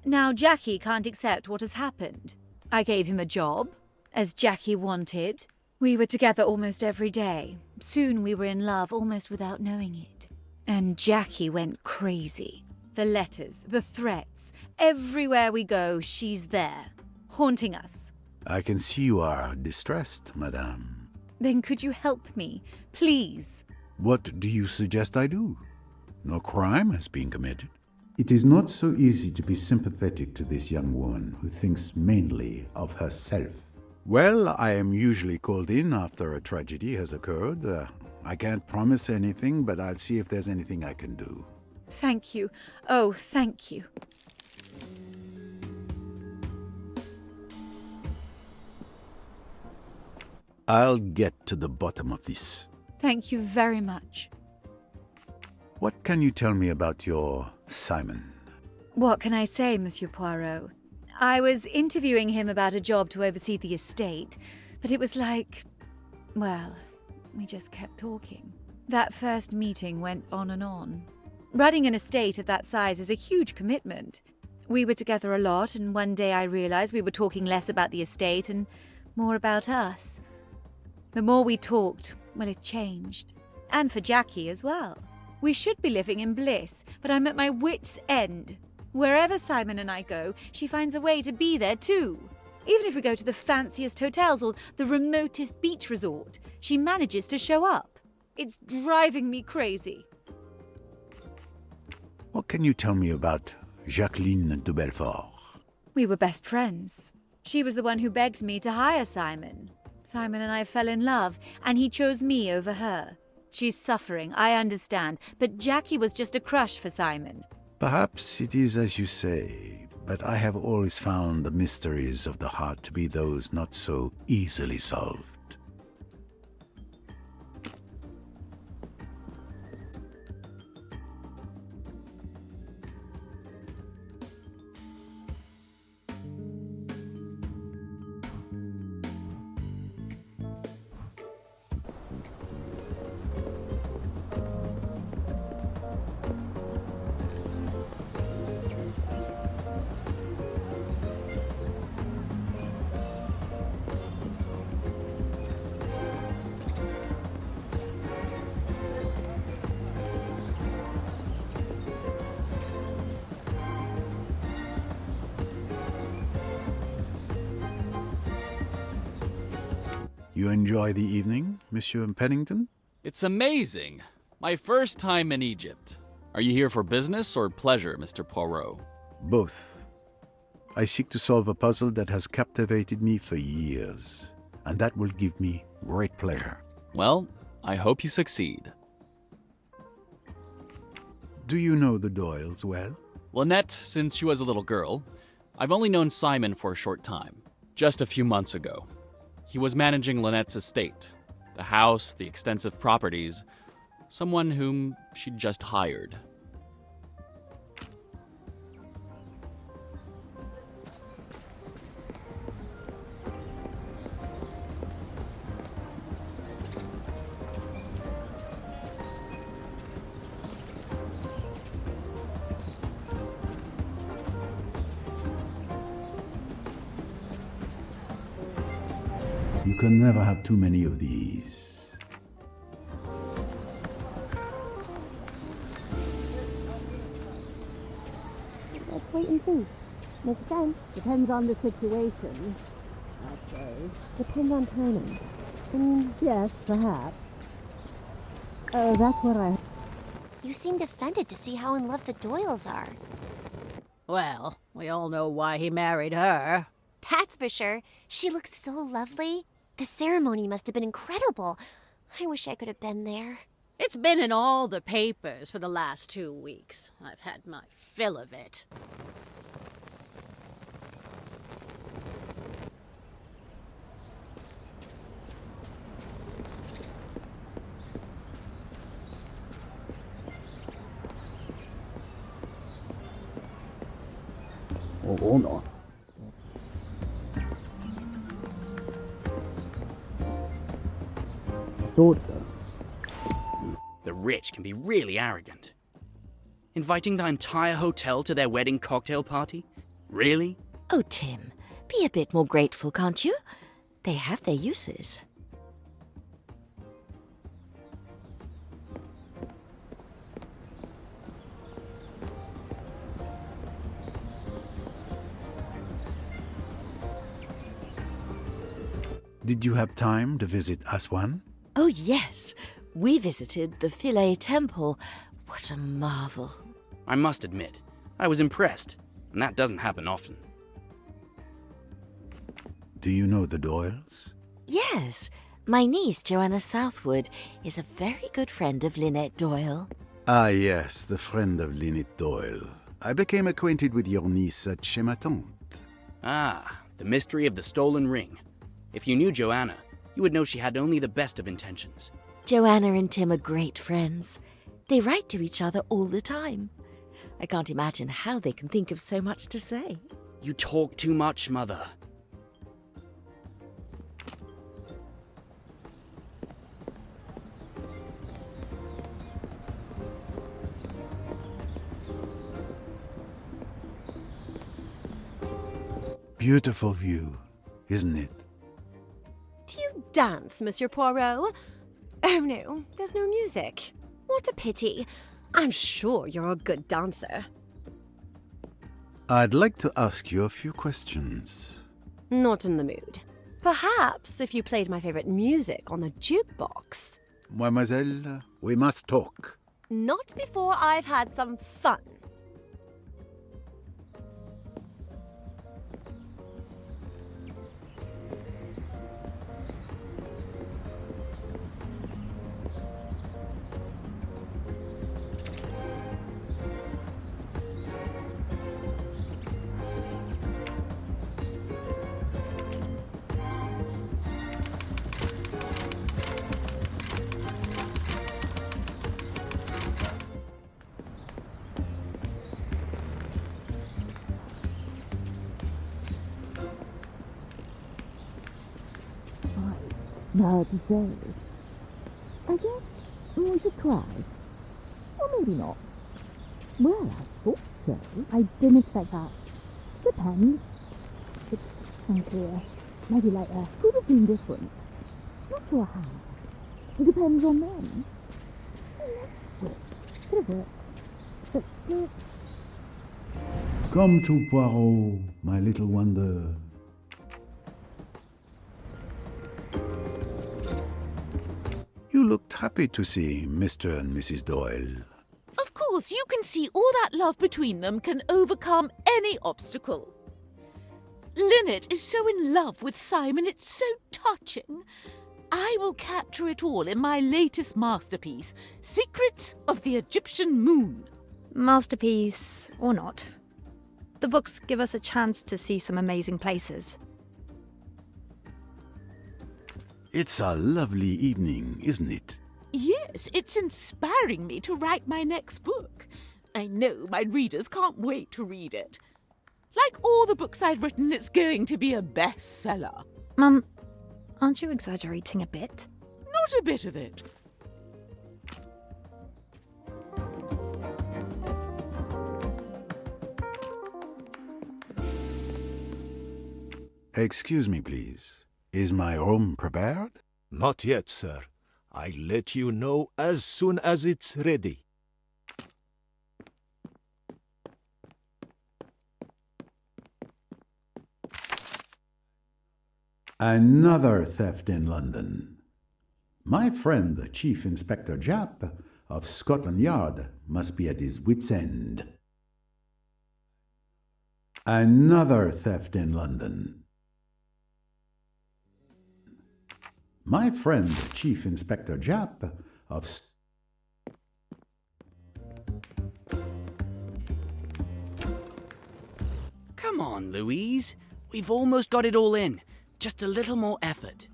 Now, Jackie can't accept what has happened. I gave him a job, as Jackie wanted. We were together almost every day. Soon we were in love almost without knowing it. And Jackie went crazy. The letters, the threats, everywhere we go, she's there, haunting us. I can see you are distressed, madame. Then could you help me, please? What do you suggest I do? No crime has been committed. It is not so easy to be sympathetic to this young woman who thinks mainly of herself. Well, I am usually called in after a tragedy has occurred. I can't promise anything, but I'll see if there's anything I can do. Thank you. Oh, thank you. I'll get to the bottom of this. Thank you very much. What can you tell me about your Simon? What can I say, Monsieur Poirot? I was interviewing him about a job to oversee the estate, but it was like, well, we just kept talking. That first meeting went on and on. Running an estate of that size is a huge commitment. We were together a lot, and one day I realized we were talking less about the estate and more about us. The more we talked, well, it changed. And for Jackie as well. We should be living in bliss, but I'm at my wit's end. Wherever Simon and I go, she finds a way to be there too. Even if we go to the fanciest hotels or the remotest beach resort, she manages to show up. It's driving me crazy. What can you tell me about Jacqueline de Belfort? We were best friends. She was the one who begged me to hire Simon. Simon and I fell in love, and he chose me over her. She's suffering, I understand, but Jackie was just a crush for Simon. Perhaps it is as you say, but I have always found the mysteries of the heart to be those not so easily solved. You enjoy the evening, Monsieur Pennington? It's amazing. My first time in Egypt. Are you here for business or pleasure, Mr. Poirot? Both. I seek to solve a puzzle that has captivated me for years, and that will give me great pleasure. Well, I hope you succeed. Do you know the Doyles well? Lynette, since she was a little girl. I've only known Simon for a short time, just a few months ago. He was managing Lynette's estate, the house, the extensive properties, someone whom she'd just hired. You can never have too many of these. Let's wait and see. Makes sense. Depends on the situation, I suppose. Depends on timing. Yes, perhaps. That's what I... You seemed offended to see how in love the Doyles are. Well, we all know why he married her. That's for sure. She looks so lovely. The ceremony must have been incredible. I wish I could have been there. It's been in all the papers for the last 2 weeks. I've had my fill of it. Oh no. Thought so. The rich can be really arrogant. Inviting the entire hotel to their wedding cocktail party? Really? Oh, Tim, be a bit more grateful, can't you? They have their uses. Did you have time to visit Aswan? Oh, yes. We visited the Philae Temple. What a marvel. I must admit, I was impressed, and that doesn't happen often. Do you know the Doyles? Yes. My niece, Joanna Southwood, is a very good friend of Lynette Doyle. Ah, yes, the friend of Lynette Doyle. I became acquainted with your niece at chez ma tante. Ah, the mystery of the stolen ring. If you knew Joanna, you would know she had only the best of intentions. Joanna and Tim are great friends. They write to each other all the time. I can't imagine how they can think of so much to say. You talk too much, Mother. Beautiful view, isn't it? Do you dance, Monsieur Poirot? Oh no, there's no music. What a pity. I'm sure you're a good dancer. I'd like to ask you a few questions. Not in the mood. Perhaps if you played my favorite music on the jukebox. Mademoiselle, we must talk. Not before I've had some fun. Hard to say. I guess we should try. Or maybe not. Well, I thought so. I didn't expect that. Depends. It's unclear. Maybe later. Could have been different. Not sure how. It depends on them. Could have worked. But still... Come to Poirot, my little wonder. You looked happy to see Mr. and Mrs. Doyle. Of course, you can see all that love between them can overcome any obstacle. Lynette is so in love with Simon, it's so touching. I will capture it all in my latest masterpiece, Secrets of the Egyptian Moon. Masterpiece or not, the books give us a chance to see some amazing places. It's a lovely evening, isn't it? Yes, it's inspiring me to write my next book. I know my readers can't wait to read it. Like all the books I've written, it's going to be a bestseller. Mum, aren't you exaggerating a bit? Not a bit of it. Excuse me, please. Is my room prepared? Not yet, sir. I'll let you know as soon as it's ready. Another theft in London. My friend, the Chief Inspector Japp of Scotland Yard, must be at his wit's end. Another theft in London. My friend, the Chief Inspector Japp of... Come on, Louise. We've almost got it all in. Just a little more effort.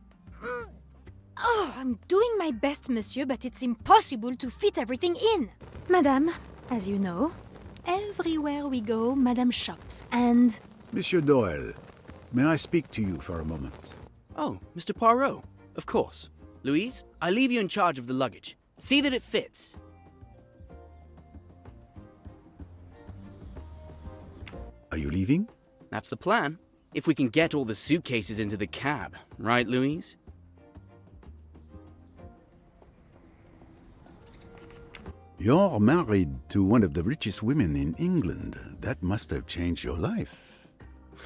Oh, I'm doing my best, monsieur, but it's impossible to fit everything in. Madame, as you know, everywhere we go, Madame shops, and... Monsieur Doyle, may I speak to you for a moment? Oh, Mr. Poirot. Of course. Louise, I leave you in charge of the luggage. See that it fits. Are you leaving? That's the plan. If we can get all the suitcases into the cab. Right, Louise? You're married to one of the richest women in England. That must have changed your life.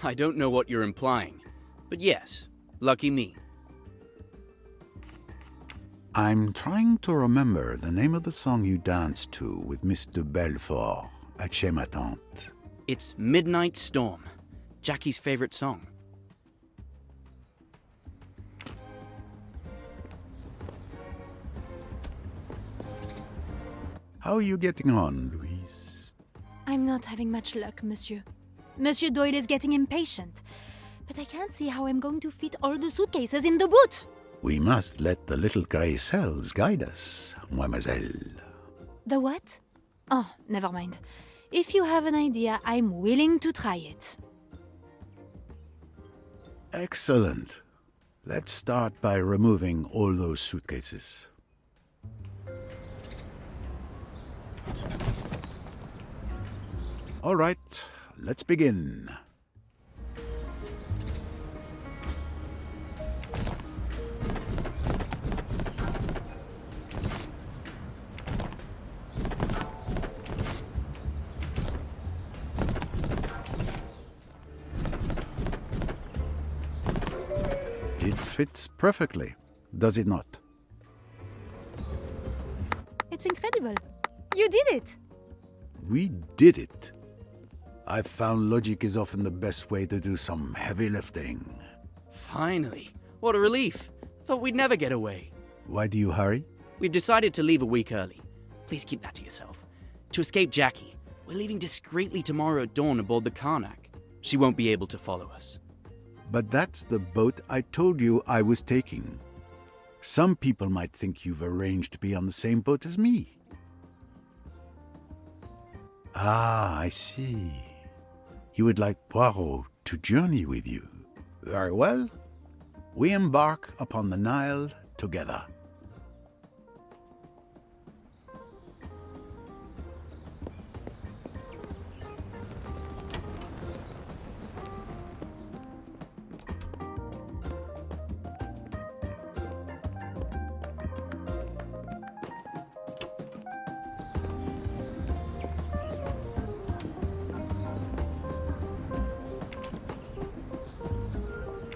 I don't know what you're implying. But yes, lucky me. I'm trying to remember the name of the song you danced to with Miss de Belfort at Chez Ma Tante. It's Midnight Storm, Jackie's favorite song. How are you getting on, Louise? I'm not having much luck, monsieur. Monsieur Doyle is getting impatient. But I can't see how I'm going to fit all the suitcases in the boot. We must let the little grey cells guide us, mademoiselle. The what? Oh, never mind. If you have an idea, I'm willing to try it. Excellent. Let's start by removing all those suitcases. All right, let's begin. It fits perfectly, does it not? It's incredible. You did it. We did it. I've found logic is often the best way to do some heavy lifting. Finally. What a relief. Thought we'd never get away. Why do you hurry? We've decided to leave a week early. Please keep that to yourself. To escape Jackie, we're leaving discreetly tomorrow at dawn aboard the Karnak. She won't be able to follow us. But that's the boat I told you I was taking. Some people might think you've arranged to be on the same boat as me. Ah, I see. You would like Poirot to journey with you. Very well. We embark upon the Nile together.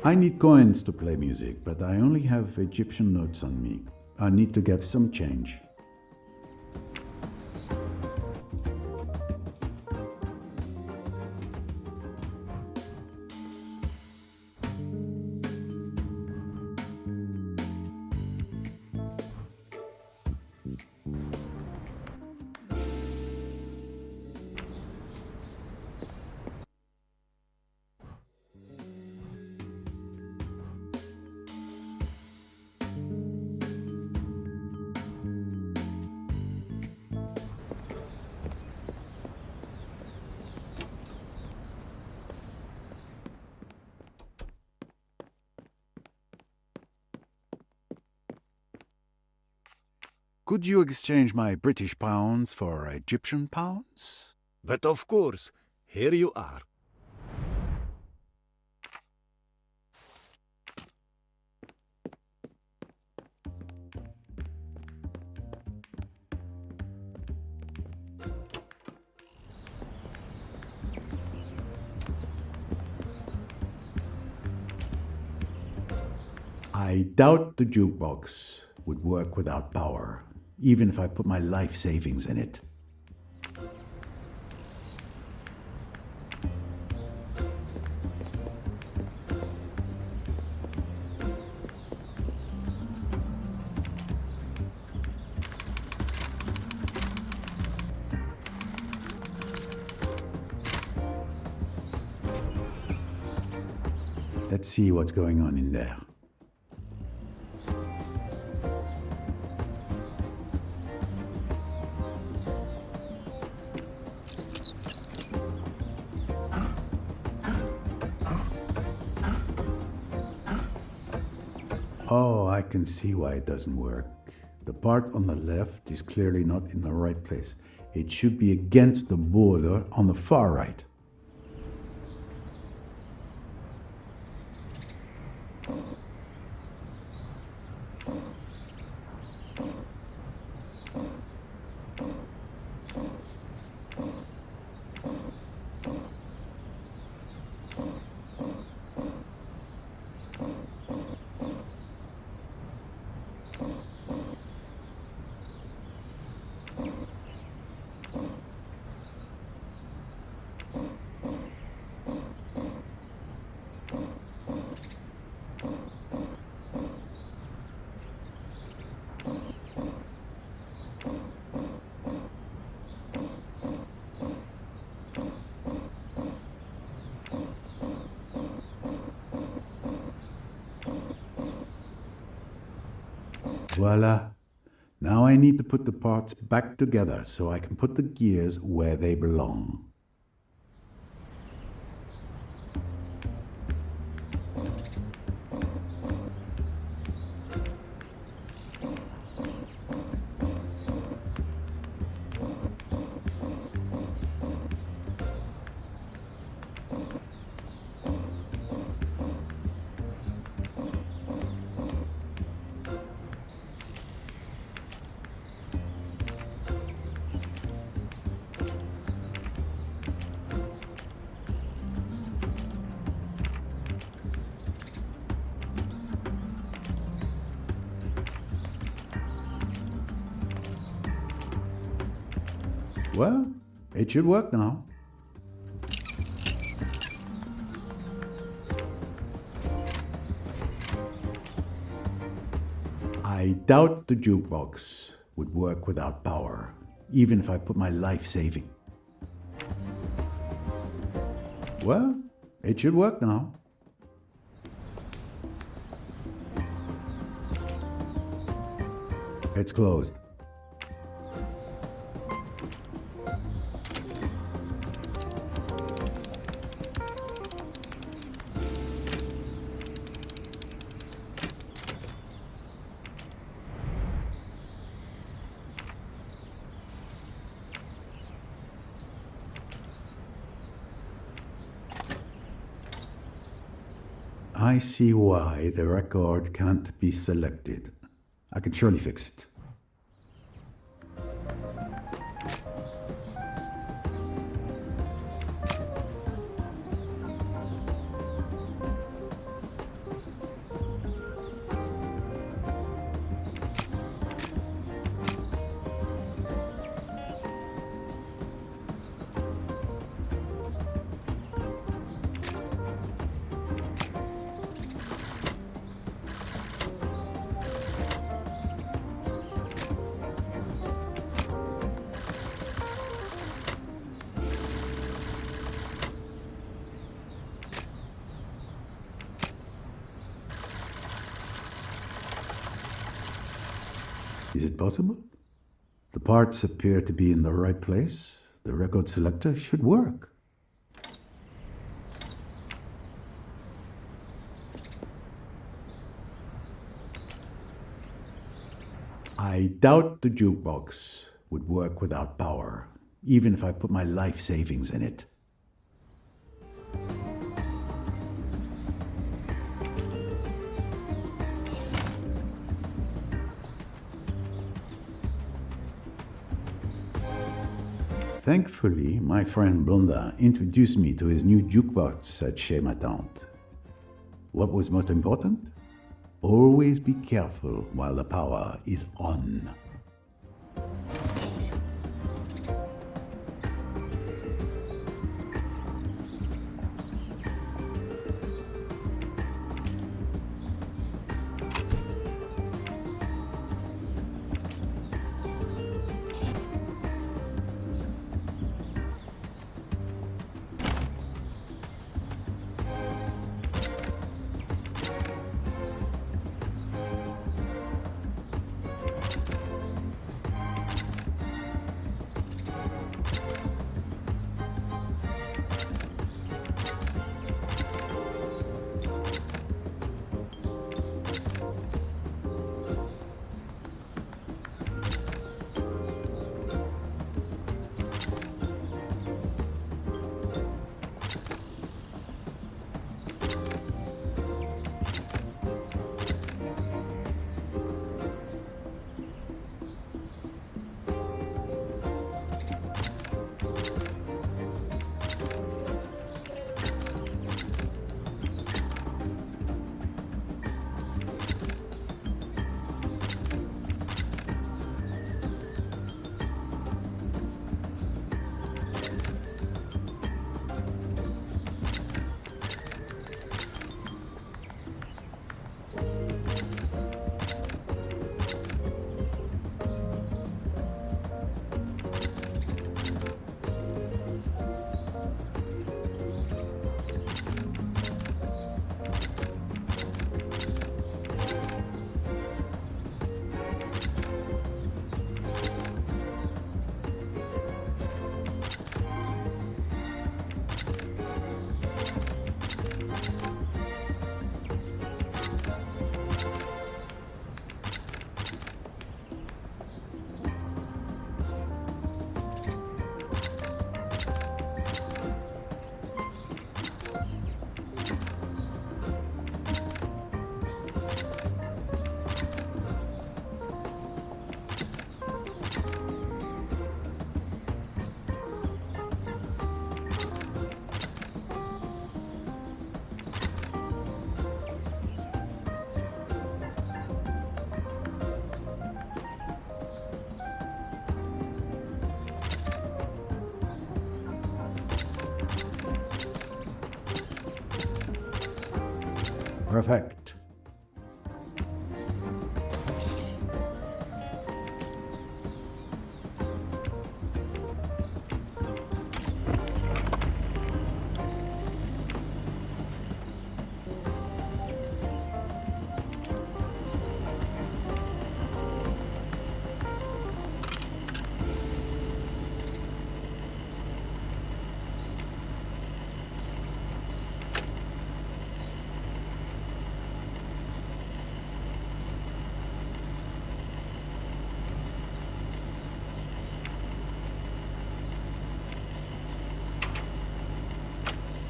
I need coins to play music, but I only have Egyptian notes on me. I need to get some change. Could you exchange my British pounds for Egyptian pounds? But of course, here you are. I doubt the jukebox would work without power, even if I put my life savings in it. Let's see what's going on in there. Oh, I can see why it doesn't work. The part on the left is clearly not in the right place. It should be against the border on the far right. Voila. Now I need to put the parts back together so I can put the gears where they belong. Well, it should work now. I doubt the jukebox would work without power, even if I put my life saving. Well, it should work now. It's closed. I see why the record can't be selected. I can surely fix it. Is it possible? The parts appear to be in the right place. The record selector should work. I doubt the jukebox would work without power, even if I put my life savings in it. Thankfully, my friend Blondin introduced me to his new jukebox at Chez Ma Tante. What was most important? Always be careful while the power is on. Perfect.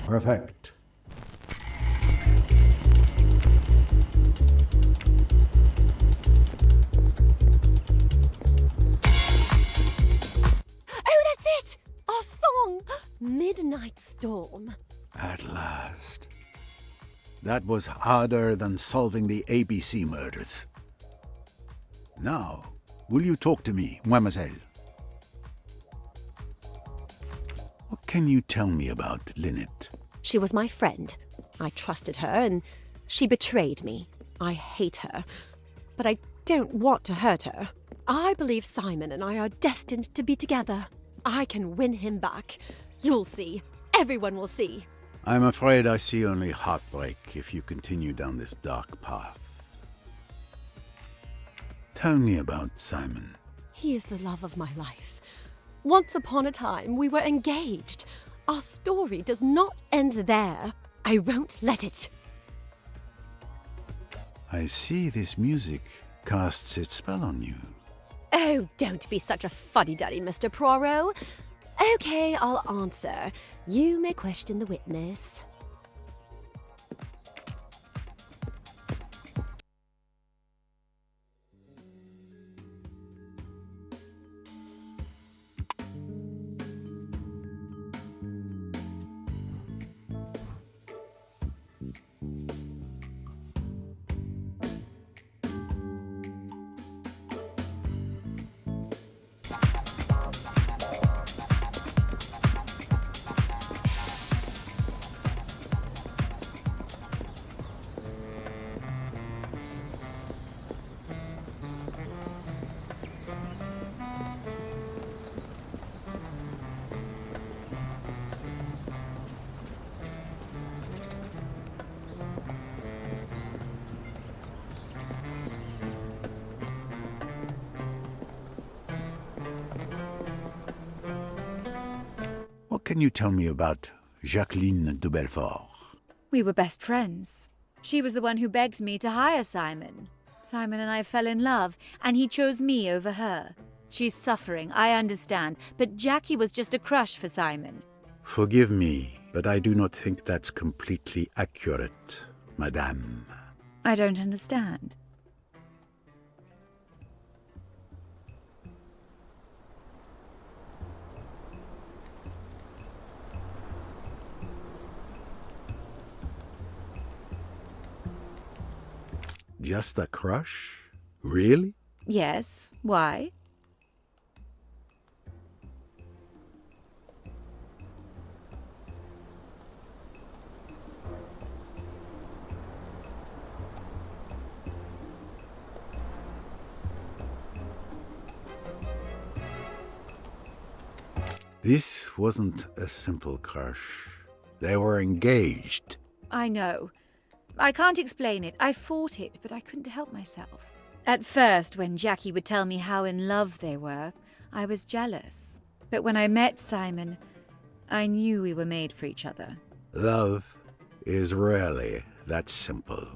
Perfect. Oh, that's it! Our song! Midnight Storm. At last. That was harder than solving the ABC murders. Now, will you talk to me, mademoiselle? What can you tell me about Lynette? She was my friend. I trusted her, and she betrayed me. I hate her, but I don't want to hurt her. I believe Simon and I are destined to be together. I can win him back. You'll see. Everyone will see. I'm afraid I see only heartbreak if you continue down this dark path. Tell me about Simon. He is the love of my life. Once upon a time, we were engaged. Our story does not end there. I won't let it. I see this music casts its spell on you. Oh, don't be such a fuddy-duddy, Mr. Poirot. Okay, I'll answer. You may question the witness. What can you tell me about Jacqueline de Belfort? We were best friends. She was the one who begged me to hire Simon. Simon and I fell in love, and he chose me over her. She's suffering, I understand, but Jackie was just a crush for Simon. Forgive me, but I do not think that's completely accurate, madame. I don't understand. Just a crush? Really? Yes, why? This wasn't a simple crush. They were engaged. I know. I can't explain it. I fought it, but I couldn't help myself. At first, when Jackie would tell me how in love they were, I was jealous. But when I met Simon, I knew we were made for each other. Love is rarely that simple.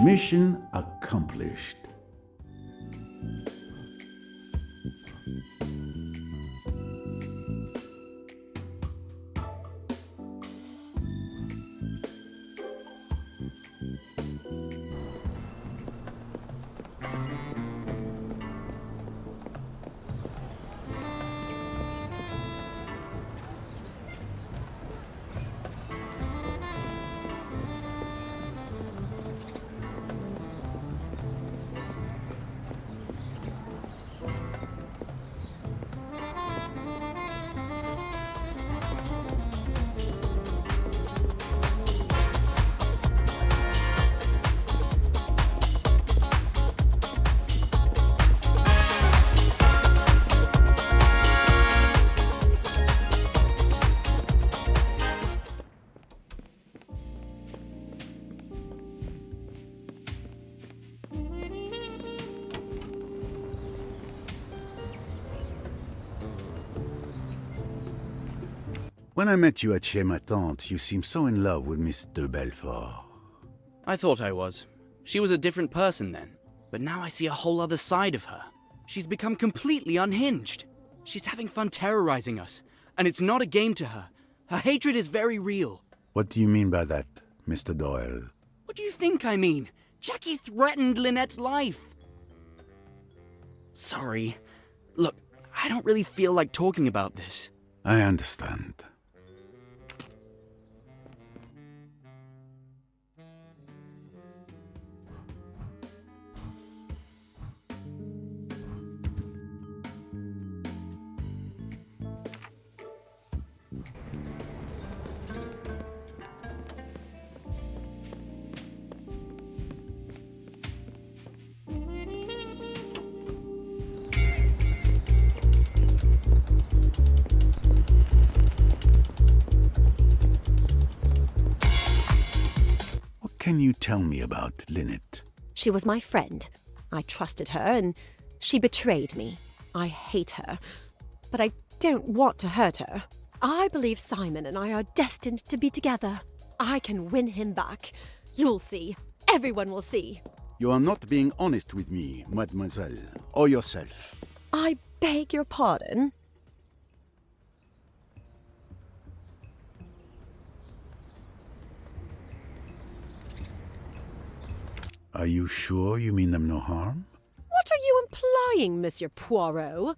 Mission accomplished. When I met you at Chez Ma Tante, you seemed so in love with Miss de Belfort. I thought I was. She was a different person then, but now I see a whole other side of her. She's become completely unhinged. She's having fun terrorizing us, and it's not a game to her. Her hatred is very real. What do you mean by that, Mr. Doyle? What do you think I mean? Jackie threatened Lynette's life. Sorry. Look, I don't really feel like talking about this. I understand. What can you tell me about Lynette? She was my friend. I trusted her, and she betrayed me. I hate her, but I don't want to hurt her. I believe Simon and I are destined to be together. I can win him back. You'll see. Everyone will see. You are not being honest with me, mademoiselle, or yourself. I beg your pardon. Are you sure you mean them no harm? What are you implying, Monsieur Poirot?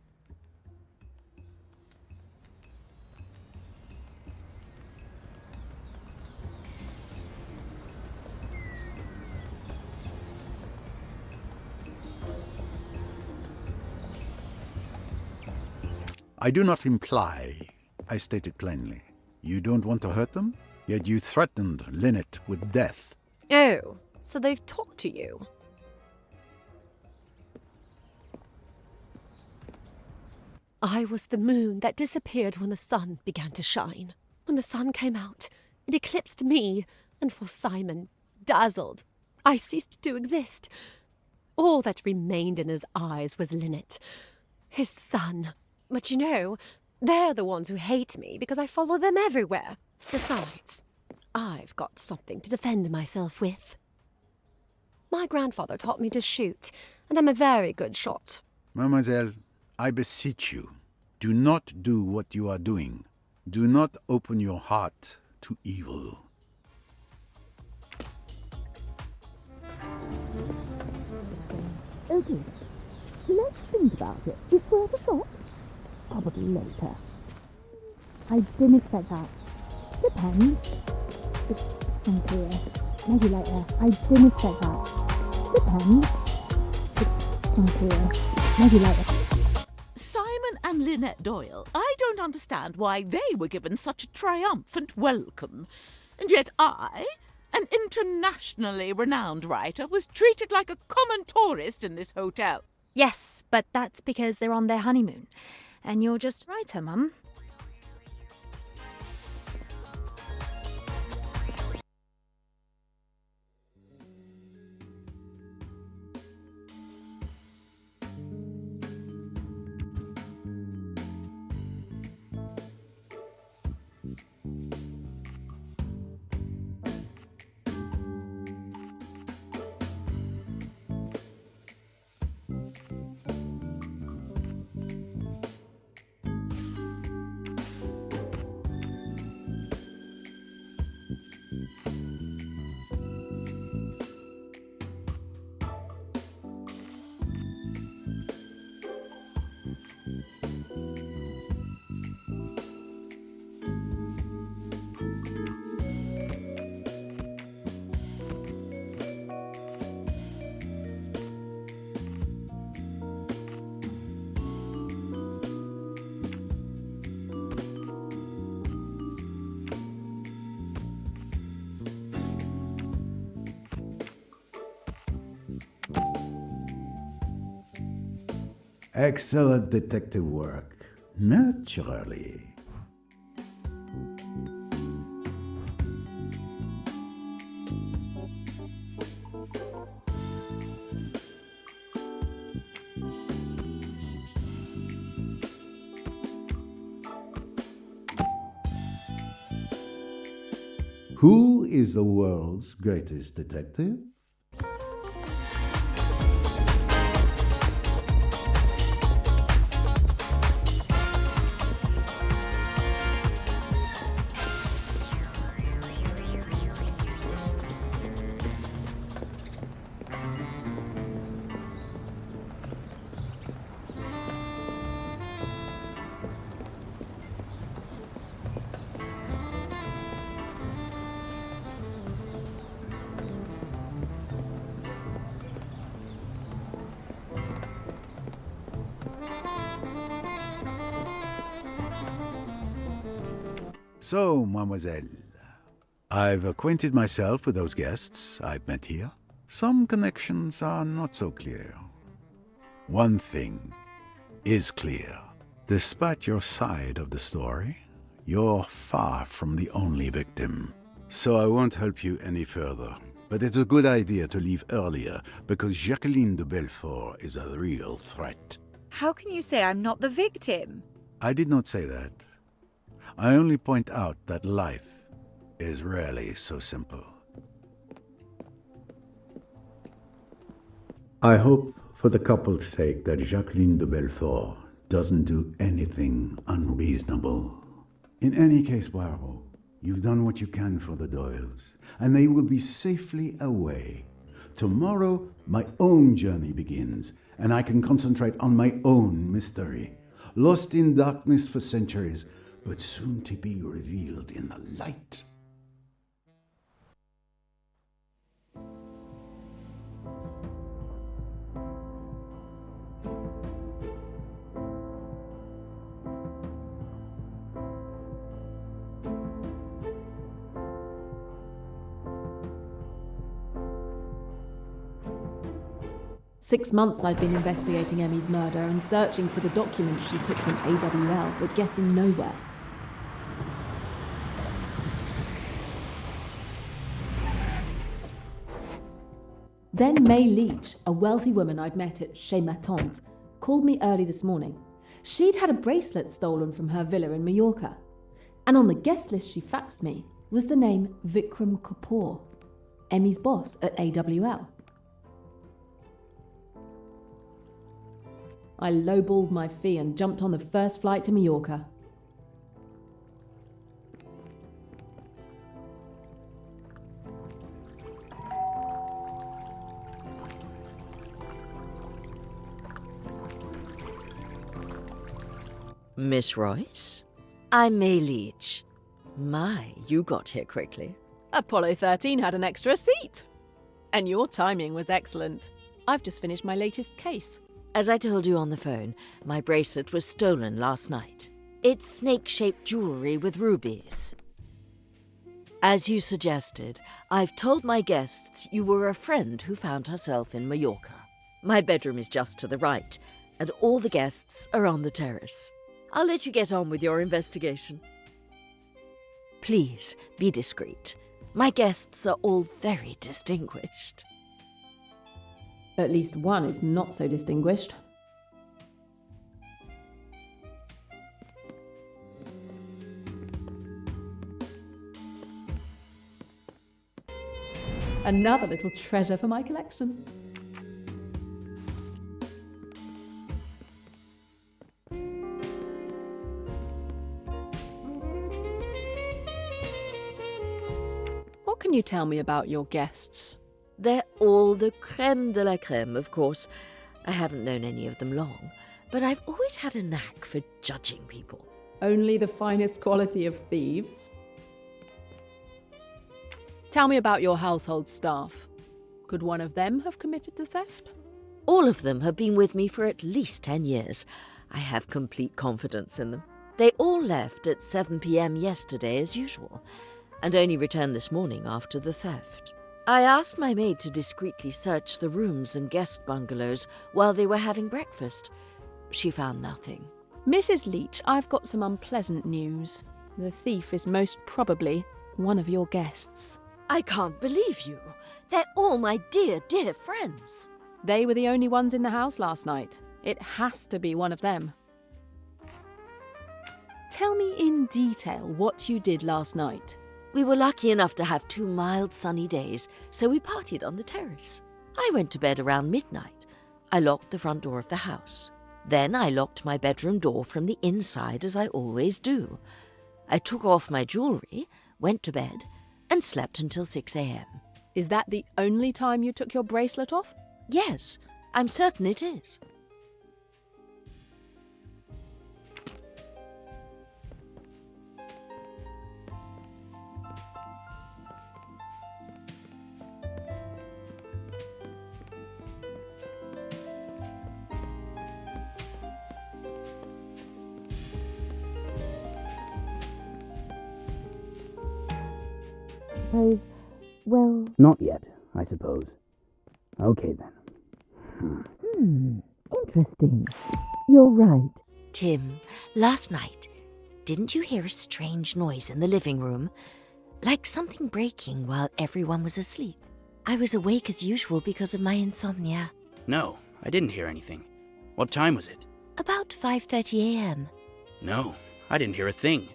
I do not imply. I state it plainly. You don't want to hurt them, yet you threatened Lynette with death. Oh, so they've talked to you. I was the moon that disappeared when the sun began to shine. When the sun came out, it eclipsed me, and for Simon, dazzled, I ceased to exist. All that remained in his eyes was Lynette, his son. But you know, they're the ones who hate me because I follow them everywhere. Besides, I've got something to defend myself with. My grandfather taught me to shoot, and I'm a very good shot. Mademoiselle, I beseech you, do not do what you are doing. Do not open your heart to evil. Okay, let's think about it. It's worth a shot. Probably later. I didn't expect that. Depends. It's unclear. Maybe later. I didn't expect that. Depends. It's unclear. Maybe later. Simon and Lynette Doyle, I don't understand why they were given such a triumphant welcome. And yet I, an internationally renowned writer, was treated like a common tourist in this hotel. Yes, but that's because they're on their honeymoon. And you're just a writer, Mum. Excellent detective work, naturally. Who is the world's greatest detective? So, mademoiselle, I've acquainted myself with those guests I've met here. Some connections are not so clear. One thing is clear. Despite your side of the story, you're far from the only victim. So I won't help you any further. But it's a good idea to leave earlier, because Jacqueline de Belfort is a real threat. How can you say I'm not the victim? I did not say that. I only point out that life is rarely so simple. I hope, for the couple's sake, that Jacqueline de Belfort doesn't do anything unreasonable. In any case, Poirot, you've done what you can for the Doyles, and they will be safely away. Tomorrow, my own journey begins, and I can concentrate on my own mystery, lost in darkness for centuries, but soon to be revealed in the light. Six months I'd been investigating Emmy's murder and searching for the documents she took from AWL, but getting nowhere. Then May Leach, a wealthy woman I'd met at Chez Ma Tante, called me early this morning. She'd had a bracelet stolen from her villa in Mallorca, and on the guest list she faxed me was the name Vikram Kapoor, Emmy's boss at AWL. I lowballed my fee and jumped on the first flight to Mallorca. Miss Royce? I'm May Leach. My, you got here quickly. Apollo 13 had an extra seat. And your timing was excellent. I've just finished my latest case. As I told you on the phone, my bracelet was stolen last night. It's snake-shaped jewelry with rubies. As you suggested, I've told my guests you were a friend who found herself in Mallorca. My bedroom is just to the right, and all the guests are on the terrace. I'll let you get on with your investigation. Please, be discreet. My guests are all very distinguished. At least one is not so distinguished. Another little treasure for my collection. What can you tell me about your guests? They're all the crème de la crème, of course. I haven't known any of them long, but I've always had a knack for judging people. Only the finest quality of thieves. Tell me about your household staff. Could one of them have committed the theft? All of them have been with me for at least 10 years. I have complete confidence in them. They all left at 7 p.m. yesterday as usual, and only returned this morning after the theft. I asked my maid to discreetly search the rooms and guest bungalows while they were having breakfast. She found nothing. Mrs. Leach, I've got some unpleasant news. The thief is most probably one of your guests. I can't believe you. They're all my dear, dear friends. They were the only ones in the house last night. It has to be one of them. Tell me in detail what you did last night. We were lucky enough to have 2 mild sunny days, so we partied on the terrace. I went to bed around midnight. I locked the front door of the house. Then I locked my bedroom door from the inside, as I always do. I took off my jewellery, went to bed, and slept until 6 a.m. Is that the only time you took your bracelet off? Yes, I'm certain it is. Well... Not yet, I suppose. Okay then. Interesting. You're right. Tim, last night, didn't you hear a strange noise in the living room? Like something breaking while everyone was asleep. I was awake as usual because of my insomnia. No, I didn't hear anything. What time was it? About 5:30 a.m. No, I didn't hear a thing.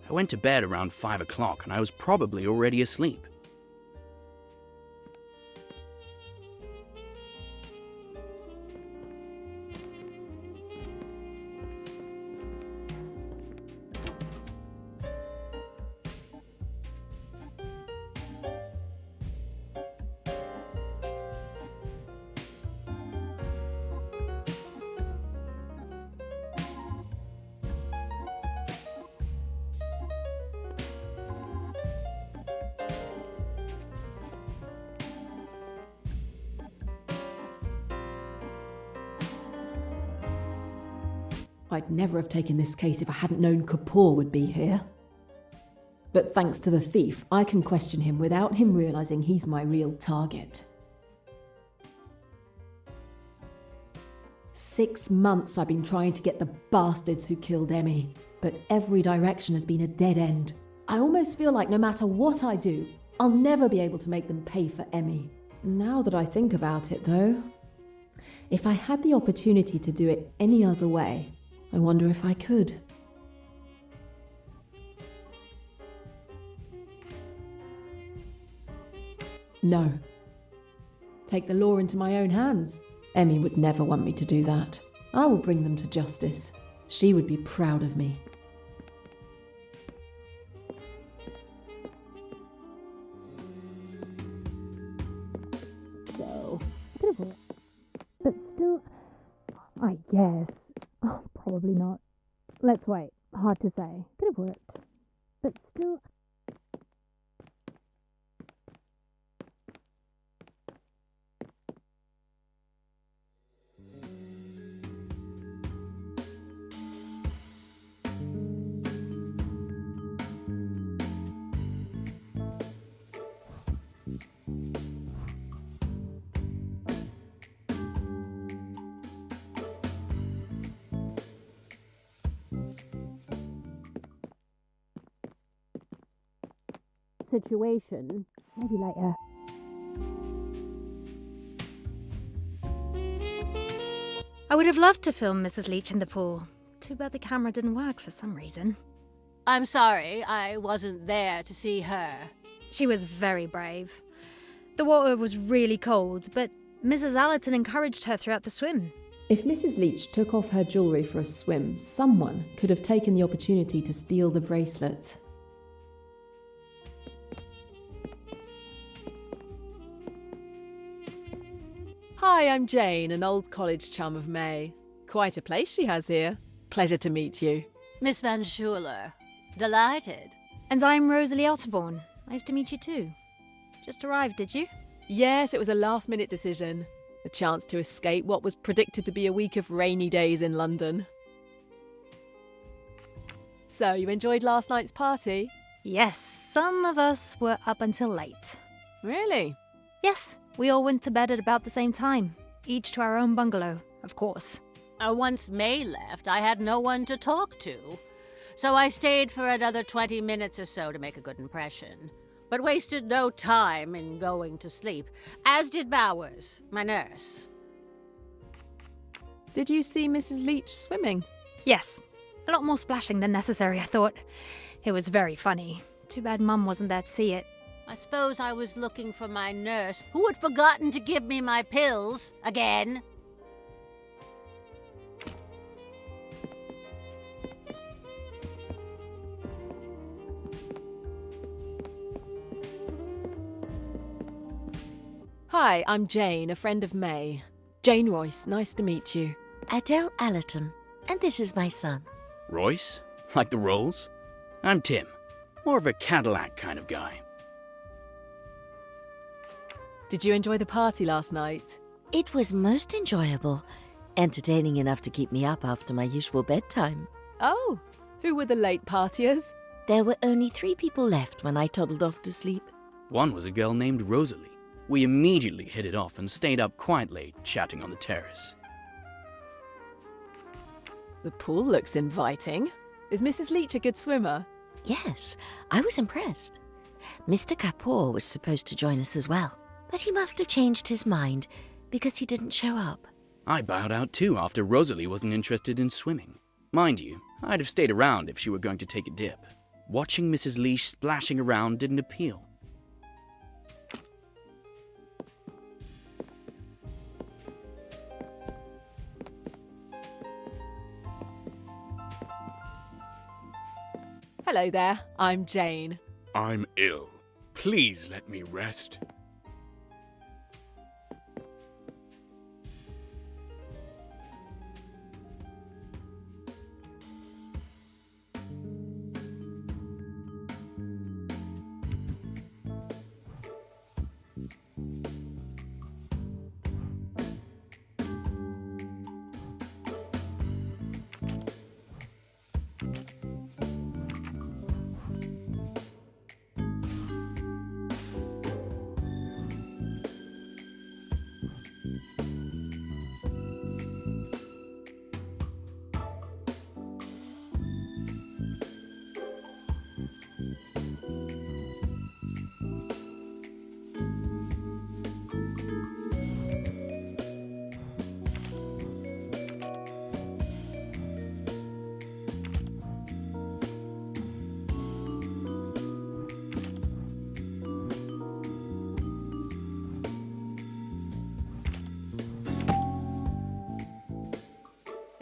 I went to bed around 5 o'clock and I was probably already asleep. I'd never have taken this case if I hadn't known Kapoor would be here. But thanks to the thief, I can question him without him realizing he's my real target. 6 months I've been trying to get the bastards who killed Emmy, but every direction has been a dead end. I almost feel like no matter what I do, I'll never be able to make them pay for Emmy. Now that I think about it, though, if I had the opportunity to do it any other way, I wonder if I could. No. Take the law into my own hands. Emmy would never want me to do that. I will bring them to justice. She would be proud of me. So, but still, I guess. Oh, probably not. Let's wait. Hard to say. Could have worked. But still... Situation. Maybe later. I would have loved to film Mrs. Leach in the pool. Too bad the camera didn't work for some reason. I'm sorry, I wasn't there to see her. She was very brave. The water was really cold, but Mrs. Allerton encouraged her throughout the swim. If Mrs. Leach took off her jewellery for a swim, someone could have taken the opportunity to steal the bracelet. Hi, I'm Jane, an old college chum of May. Quite a place she has here. Pleasure to meet you. Miss Van Schuler. Delighted. And I'm Rosalie Otterbourne. Nice to meet you too. Just arrived, did you? Yes, it was a last-minute decision. A chance to escape what was predicted to be a week of rainy days in London. So, you enjoyed last night's party? Yes, some of us were up until late. Really? Yes, we all went to bed at about the same time. Each to our own bungalow, of course. Once May left, I had no one to talk to. So I stayed for another 20 minutes or so to make a good impression. But wasted no time in going to sleep, as did Bowers, my nurse. Did you see Mrs. Leach swimming? Yes. A lot more splashing than necessary, I thought. It was very funny. Too bad Mum wasn't there to see it. I suppose I was looking for my nurse, who had forgotten to give me my pills again. Hi, I'm Jane, a friend of May. Jane Royce, nice to meet you. Adele Allerton, and this is my son. Royce? Like the Rolls? I'm Tim. More of a Cadillac kind of guy. Did you enjoy the party last night? It was most enjoyable. Entertaining enough to keep me up after my usual bedtime. Oh, who were the late partiers? There were only 3 people left when I toddled off to sleep. One was a girl named Rosalie. We immediately hit it off and stayed up quite late, chatting on the terrace. The pool looks inviting. Is Mrs. Leach a good swimmer? Yes, I was impressed. Mr. Kapoor was supposed to join us as well, but he must have changed his mind because he didn't show up. I bowed out too after Rosalie wasn't interested in swimming. Mind you, I'd have stayed around if she were going to take a dip. Watching Mrs. Leach splashing around didn't appeal. Hello there, I'm Jane. I'm ill. Please let me rest.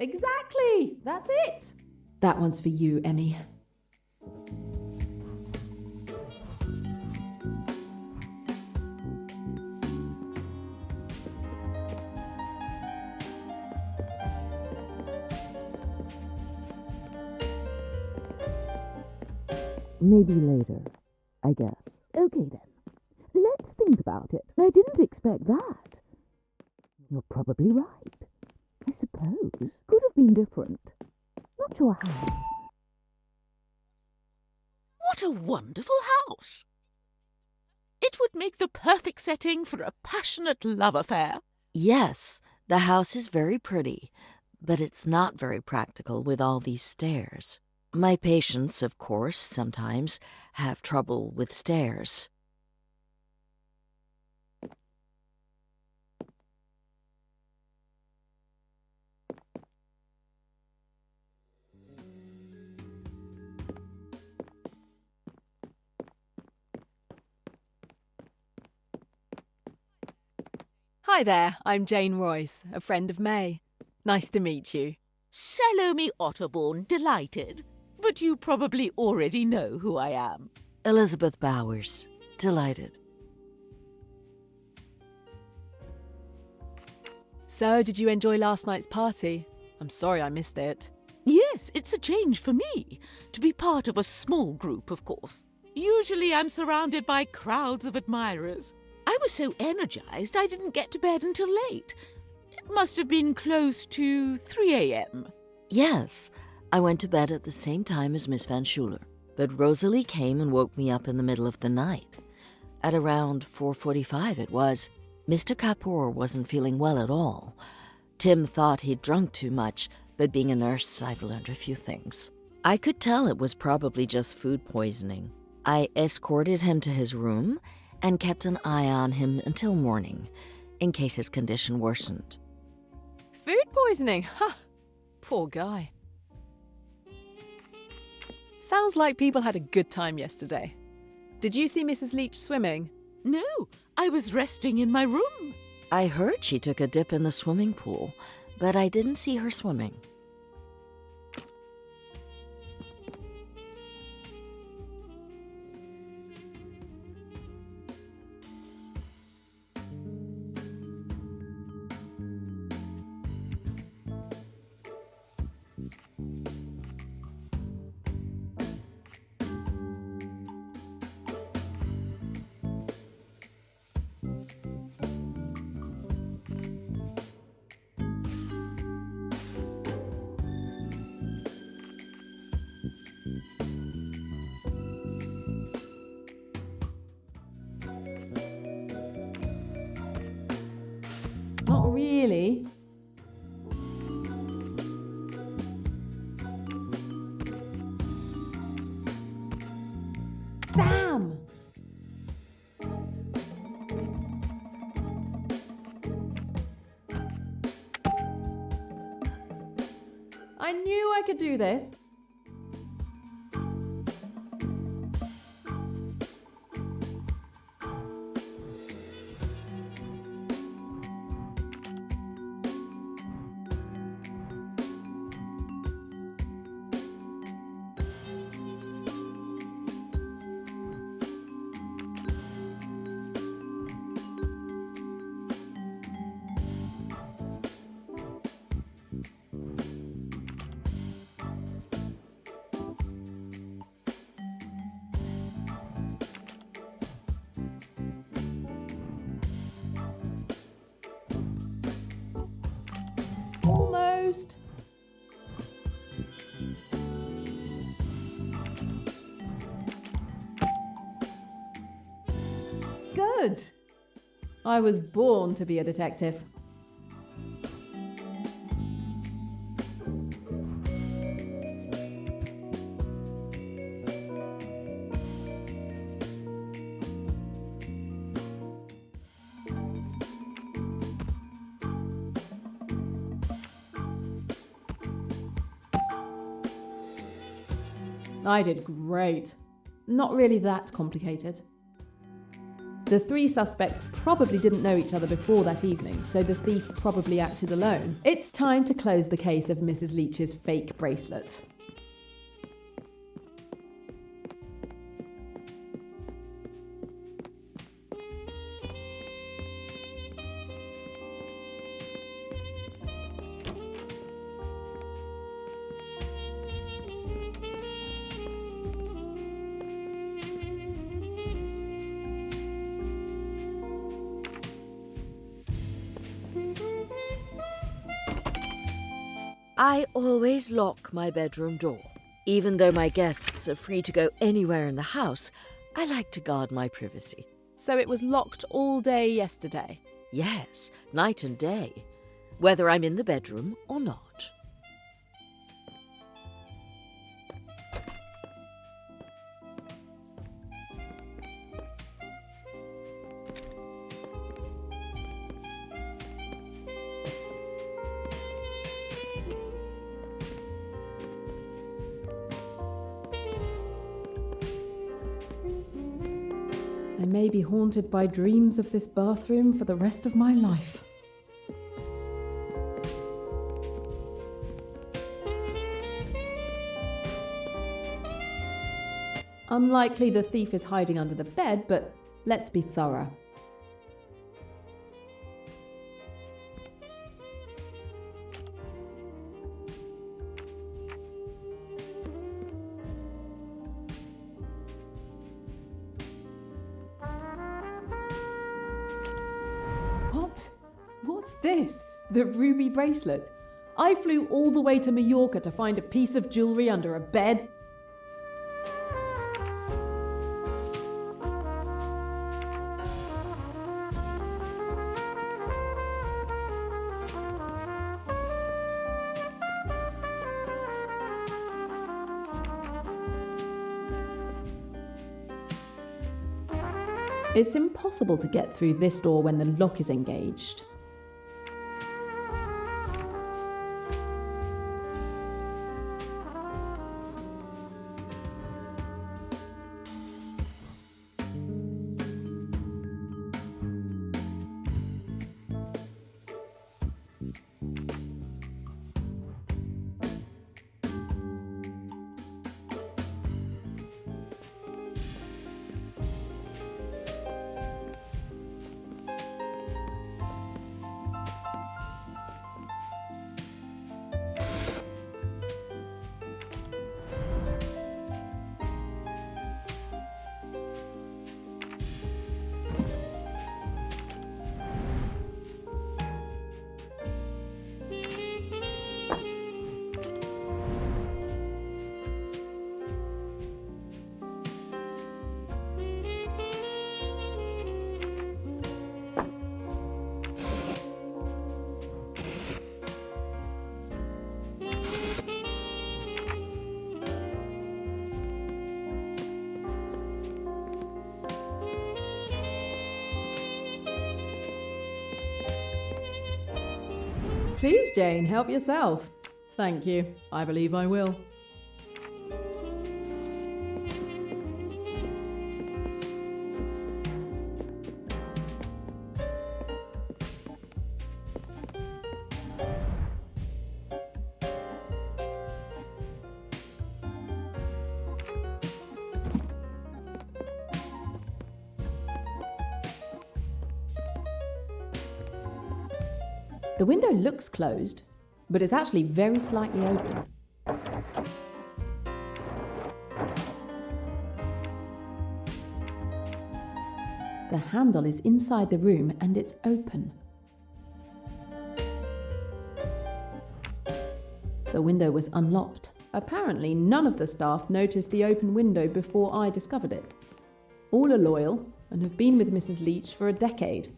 Exactly! That's it! That one's for you, Emmy. Maybe later, I guess. Okay then. Let's think about it. I didn't expect that. You're probably right. I suppose. Could have been different. Not sure how. What a wonderful house! It would make the perfect setting for a passionate love affair. Yes, the house is very pretty, but it's not very practical with all these stairs. My patients, of course, sometimes have trouble with stairs. Hi there, I'm Jane Royce, a friend of May. Nice to meet you. Salome Otterbourne, delighted. But you probably already know who I am. Elizabeth Bowers, delighted. So, did you enjoy last night's party? I'm sorry I missed it. Yes, it's a change for me. To be part of a small group, of course. Usually I'm surrounded by crowds of admirers. I was so energized I didn't get to bed until late. It must have been close to 3 a.m. Yes, I went to bed at the same time as Miss Van Schuler, but Rosalie came and woke me up in the middle of the night. At around 4:45 it was. Mr. Kapoor wasn't feeling well at all. Tim thought he'd drunk too much, but being a nurse, I've learned a few things. I could tell it was probably just food poisoning. I escorted him to his room and kept an eye on him until morning, in case his condition worsened. Food poisoning? Ha! Poor guy. Sounds like people had a good time yesterday. Did you see Mrs. Leach swimming? No, I was resting in my room. I heard she took a dip in the swimming pool, but I didn't see her swimming. Not really. Damn! I knew I could do this. Almost. Good. I was born to be a detective. I did great. Not really that complicated. The three suspects probably didn't know each other before that evening, so the thief probably acted alone. It's time to close the case of Mrs. Leach's fake bracelet. I always lock my bedroom door. Even though my guests are free to go anywhere in the house, I like to guard my privacy. So it was locked all day yesterday? Yes, night and day, whether I'm in the bedroom or not. I may be haunted by dreams of this bathroom for the rest of my life. Unlikely the thief is hiding under the bed, but let's be thorough. What? What's this? The ruby bracelet? I flew all the way to Mallorca to find a piece of jewellery under a bed. It's impossible to get through this door when the lock is engaged. Please, Jane, help yourself. Thank you. I believe I will. The window looks closed, but it's actually very slightly open. The handle is inside the room and it's open. The window was unlocked. Apparently, none of the staff noticed the open window before I discovered it. All are loyal and have been with Mrs. Leach for a decade.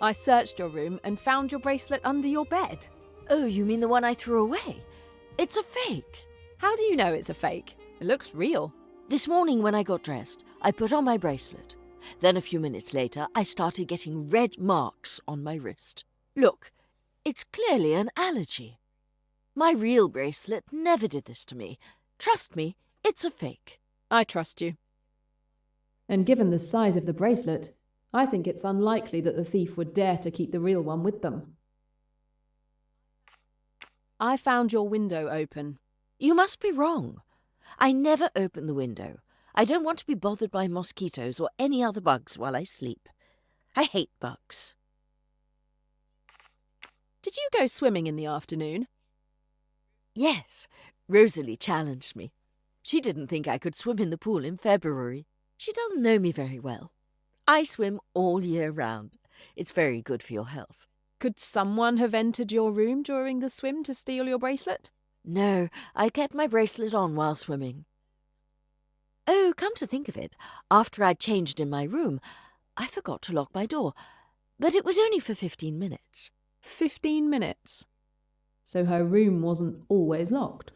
I searched your room and found your bracelet under your bed. Oh, you mean the one I threw away? It's a fake. How do you know it's a fake? It looks real. This morning when I got dressed, I put on my bracelet. Then a few minutes later, I started getting red marks on my wrist. Look, it's clearly an allergy. My real bracelet never did this to me. Trust me, it's a fake. I trust you. And given the size of the bracelet, I think it's unlikely that the thief would dare to keep the real one with them. I found your window open. You must be wrong. I never open the window. I don't want to be bothered by mosquitoes or any other bugs while I sleep. I hate bugs. Did you go swimming in the afternoon? Yes, Rosalie challenged me. She didn't think I could swim in the pool in February. She doesn't know me very well. I swim all year round. It's very good for your health. Could someone have entered your room during the swim to steal your bracelet? No, I kept my bracelet on while swimming. Oh, come to think of it, after I'd changed in my room, I forgot to lock my door. But it was only for 15 minutes. 15 minutes? So her room wasn't always locked?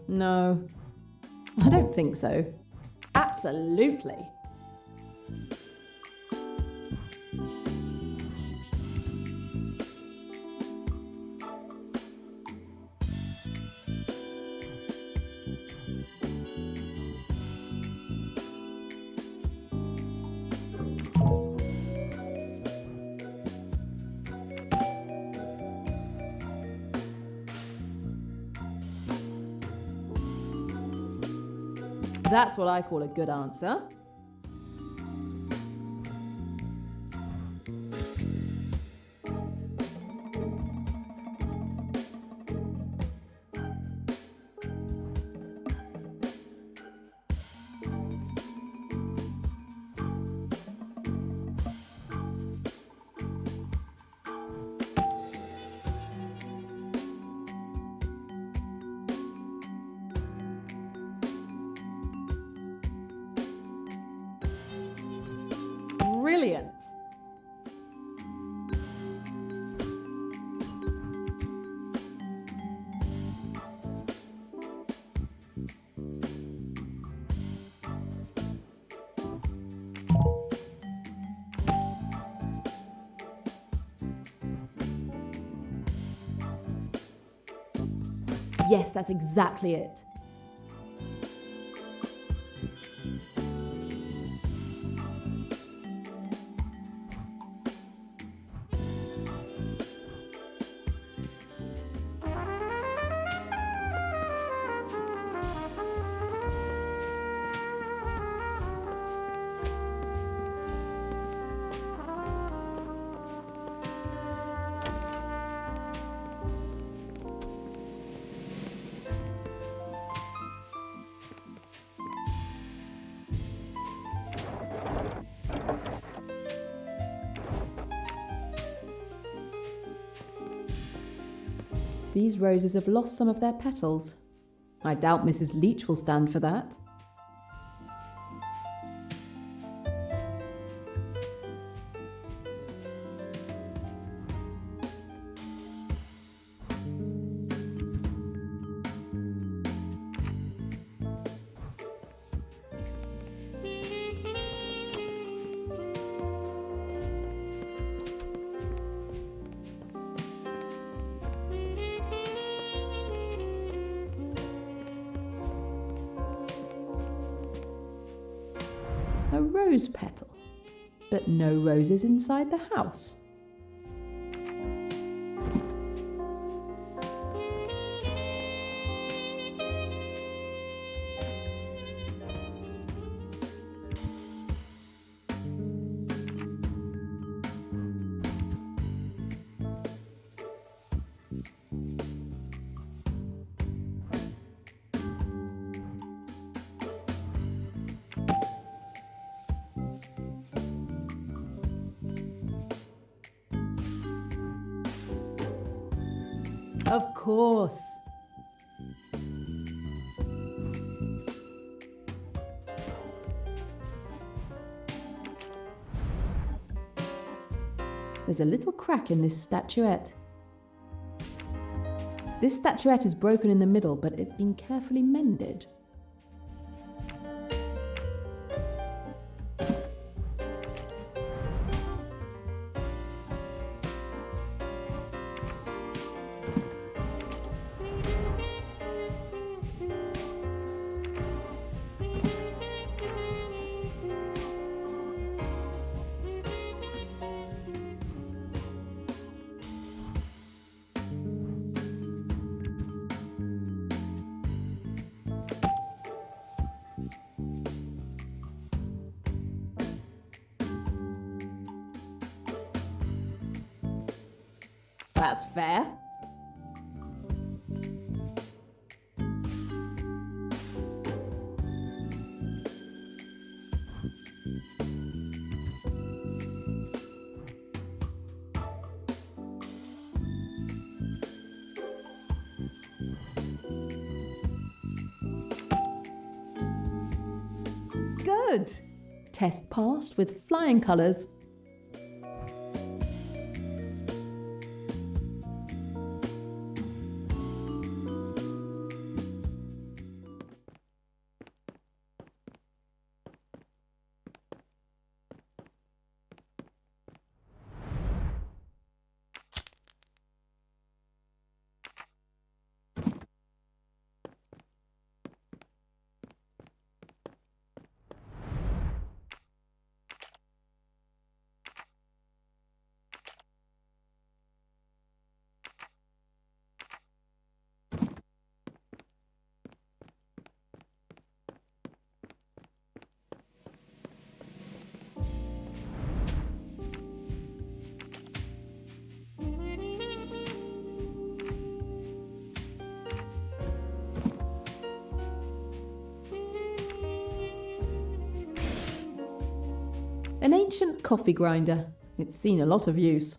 No, I don't think so. Absolutely. That's what I call a good answer. Yes, that's exactly it. These roses have lost some of their petals. I doubt Mrs. Leach will stand for that. A rose petal, but no roses inside the house. Of course. There's a little crack in this statuette. This statuette is broken in the middle, but it's been carefully mended. That's fair. Good. Test passed with flying colours. An ancient coffee grinder. It's seen a lot of use.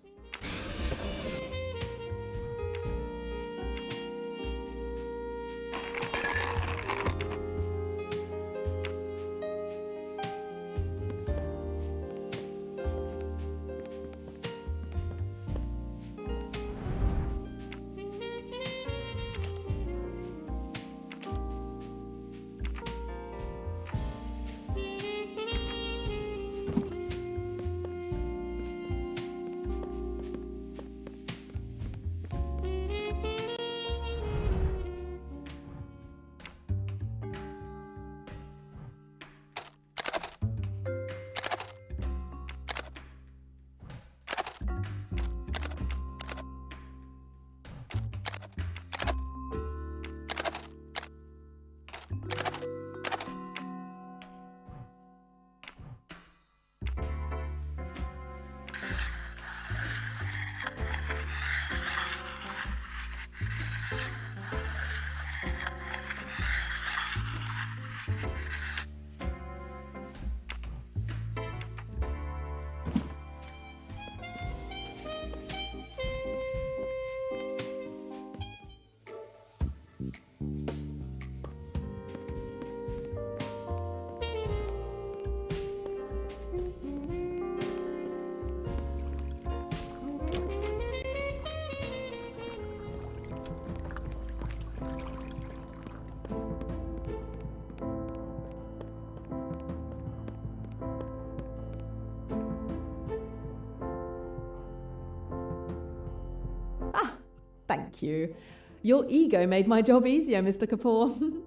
Thank you. Your ego made my job easier, Mr. Kapoor.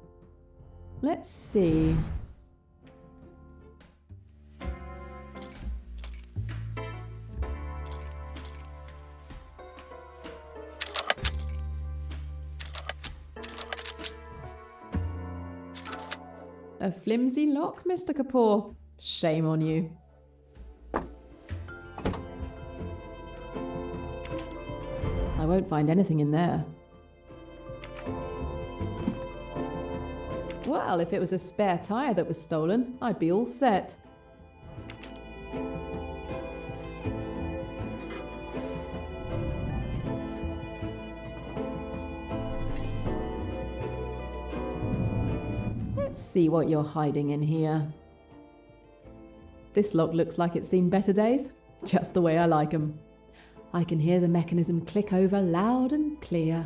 Let's see. A flimsy lock, Mr. Kapoor. Shame on you. I won't find anything in there. Well, if it was a spare tyre that was stolen, I'd be all set. Let's see what you're hiding in here. This lock looks like it's seen better days, just the way I like 'em. I can hear the mechanism click over loud and clear.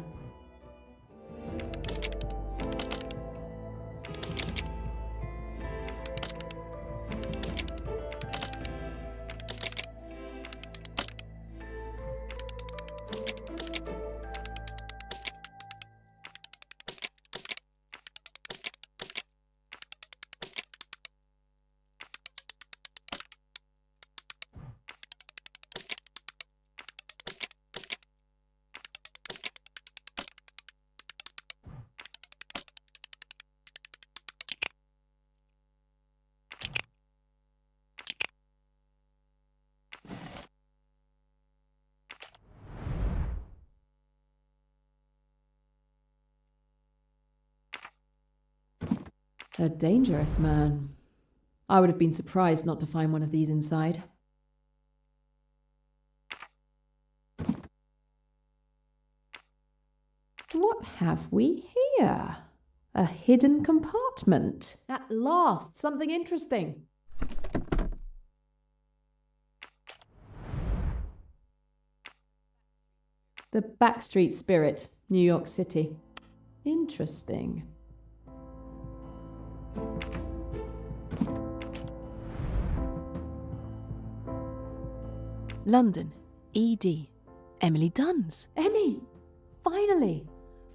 A dangerous man. I would have been surprised not to find one of these inside. What have we here? A hidden compartment. At last, something interesting. The Backstreet Spirit, New York City. Interesting. London, ED. Emily Duns. Emmy! Finally!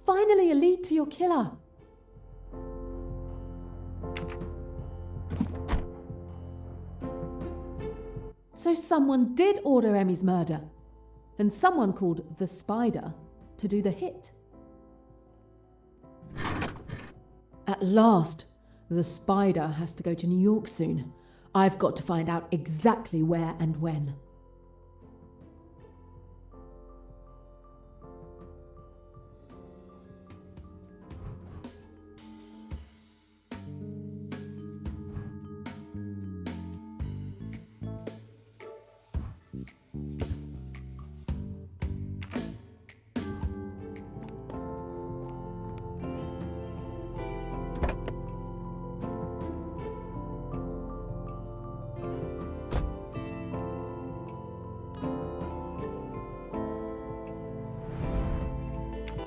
Finally a lead to your killer! So someone did order Emmy's murder, and someone called the Spider to do the hit. At last, the Spider has to go to New York soon. I've got to find out exactly where and when.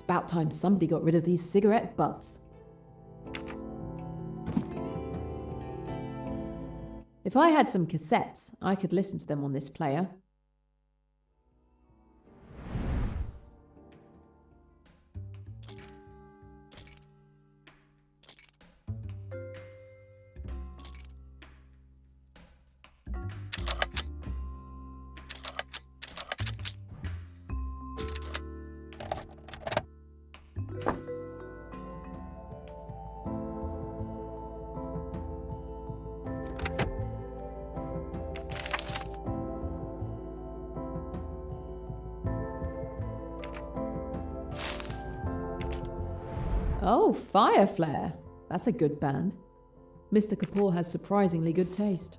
About time somebody got rid of these cigarette butts. If I had some cassettes, I could listen to them on this player. Oh, Fire Flare. That's a good band. Mr. Kapoor has surprisingly good taste.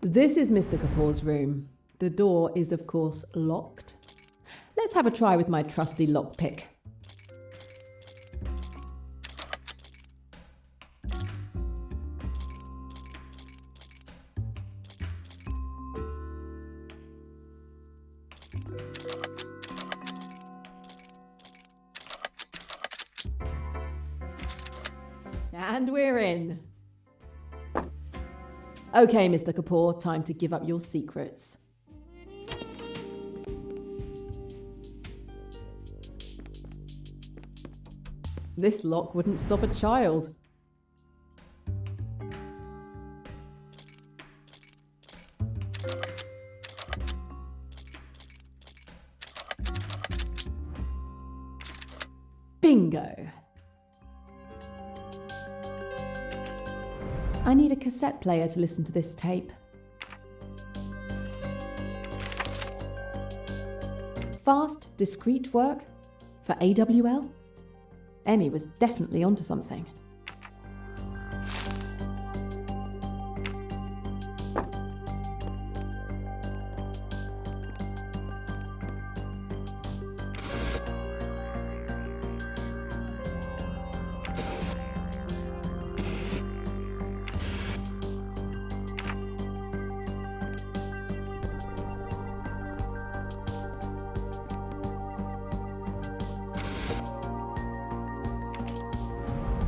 This is Mr. Kapoor's room. The door is, of course, locked. Let's have a try with my trusty lockpick. And we're in. Okay, Mr. Kapoor, time to give up your secrets. This lock wouldn't stop a child. Bingo. I need a cassette player to listen to this tape. Fast, discreet work for AWL? Emmy was definitely onto something.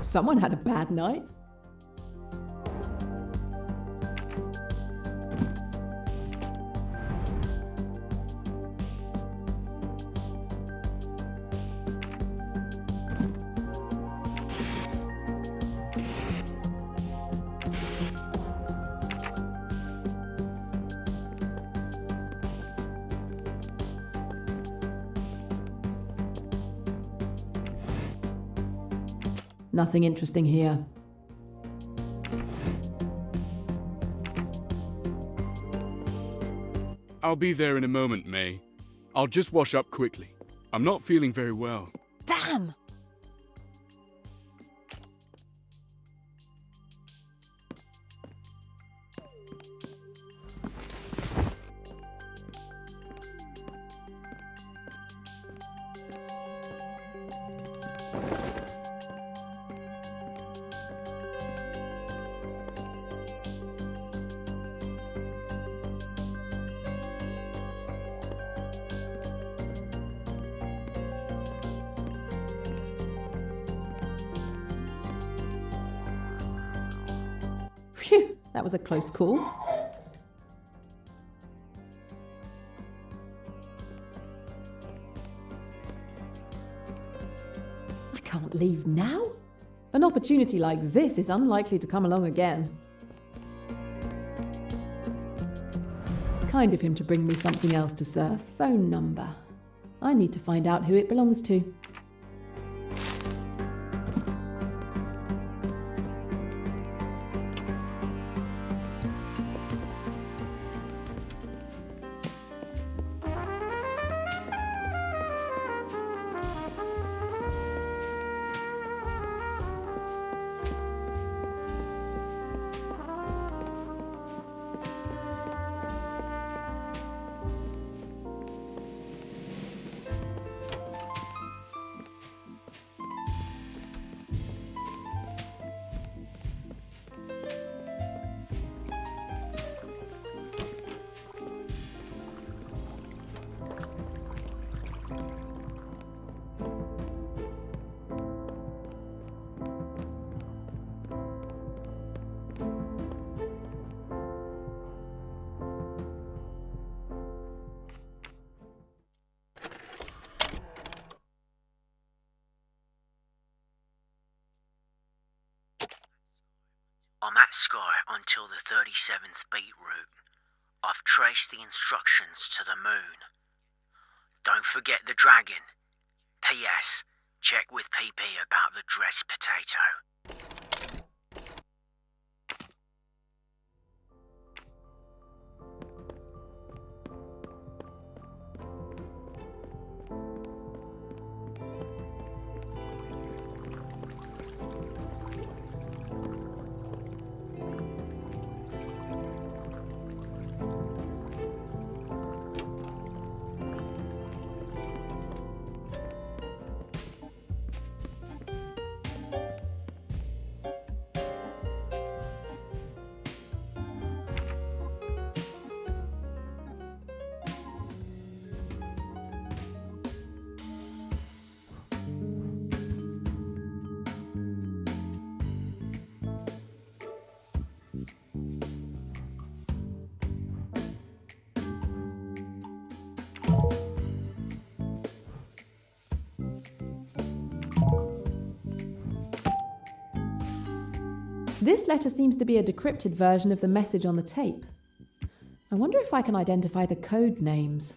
Someone had a bad night. Nothing interesting here. I'll be there in a moment, May. I'll just wash up quickly. I'm not feeling very well. Damn! Phew, that was a close call. I can't leave now. An opportunity like this is unlikely to come along again. Kind of him to bring me something else to serve. Phone number. I need to find out who it belongs to. I'm at Sky until the 37th beat route. I've traced the instructions to the moon. Don't forget the dragon. P.S. Check with PP about the dressed potato. This letter seems to be a decrypted version of the message on the tape. I wonder if I can identify the code names.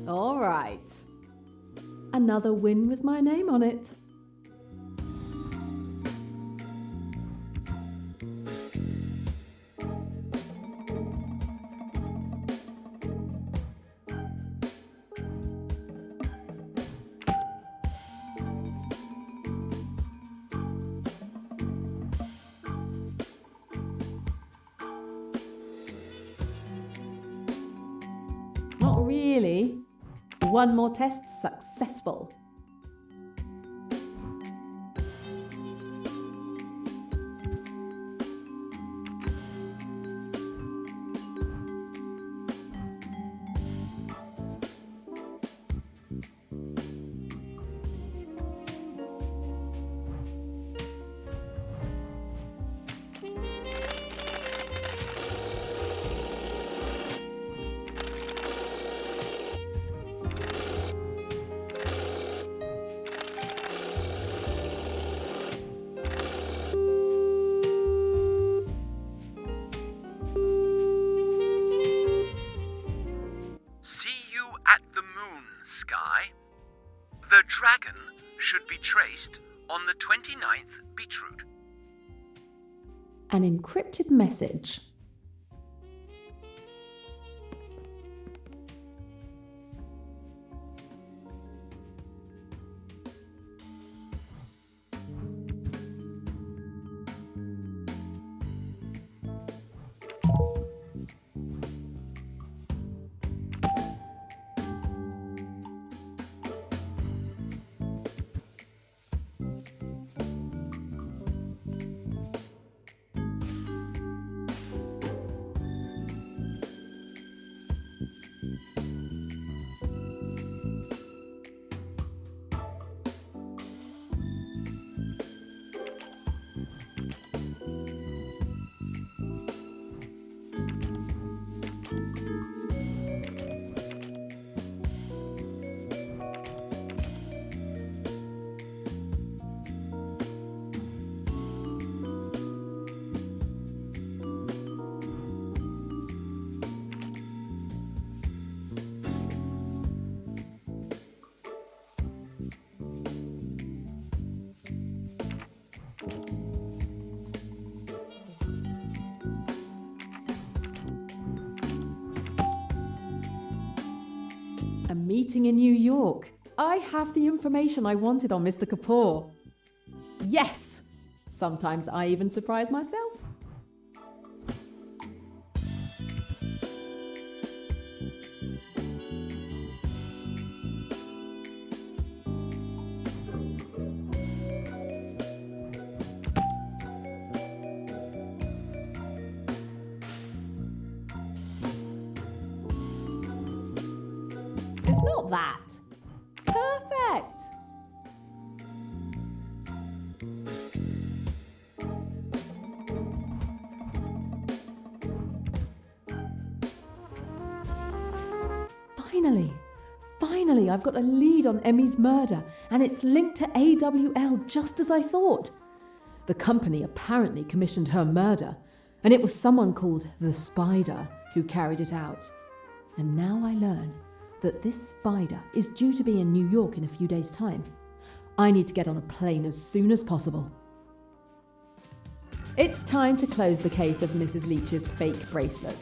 All right. Another win with my name on it. Not really. One more test successful. The dragon should be traced on the 29th beetroot. An encrypted message. A meeting in New York. I have the information I wanted on Mr. Kapoor. Yes! Sometimes I even surprise myself. It's not that. Perfect. Finally, I've got a lead on Emmy's murder, and it's linked to AWL just as I thought. The company apparently commissioned her murder, and it was someone called the Spider who carried it out. And now I learn that this spider is due to be in New York in a few days' time. I need to get on a plane as soon as possible. It's time to close the case of Mrs. Leach's fake bracelet.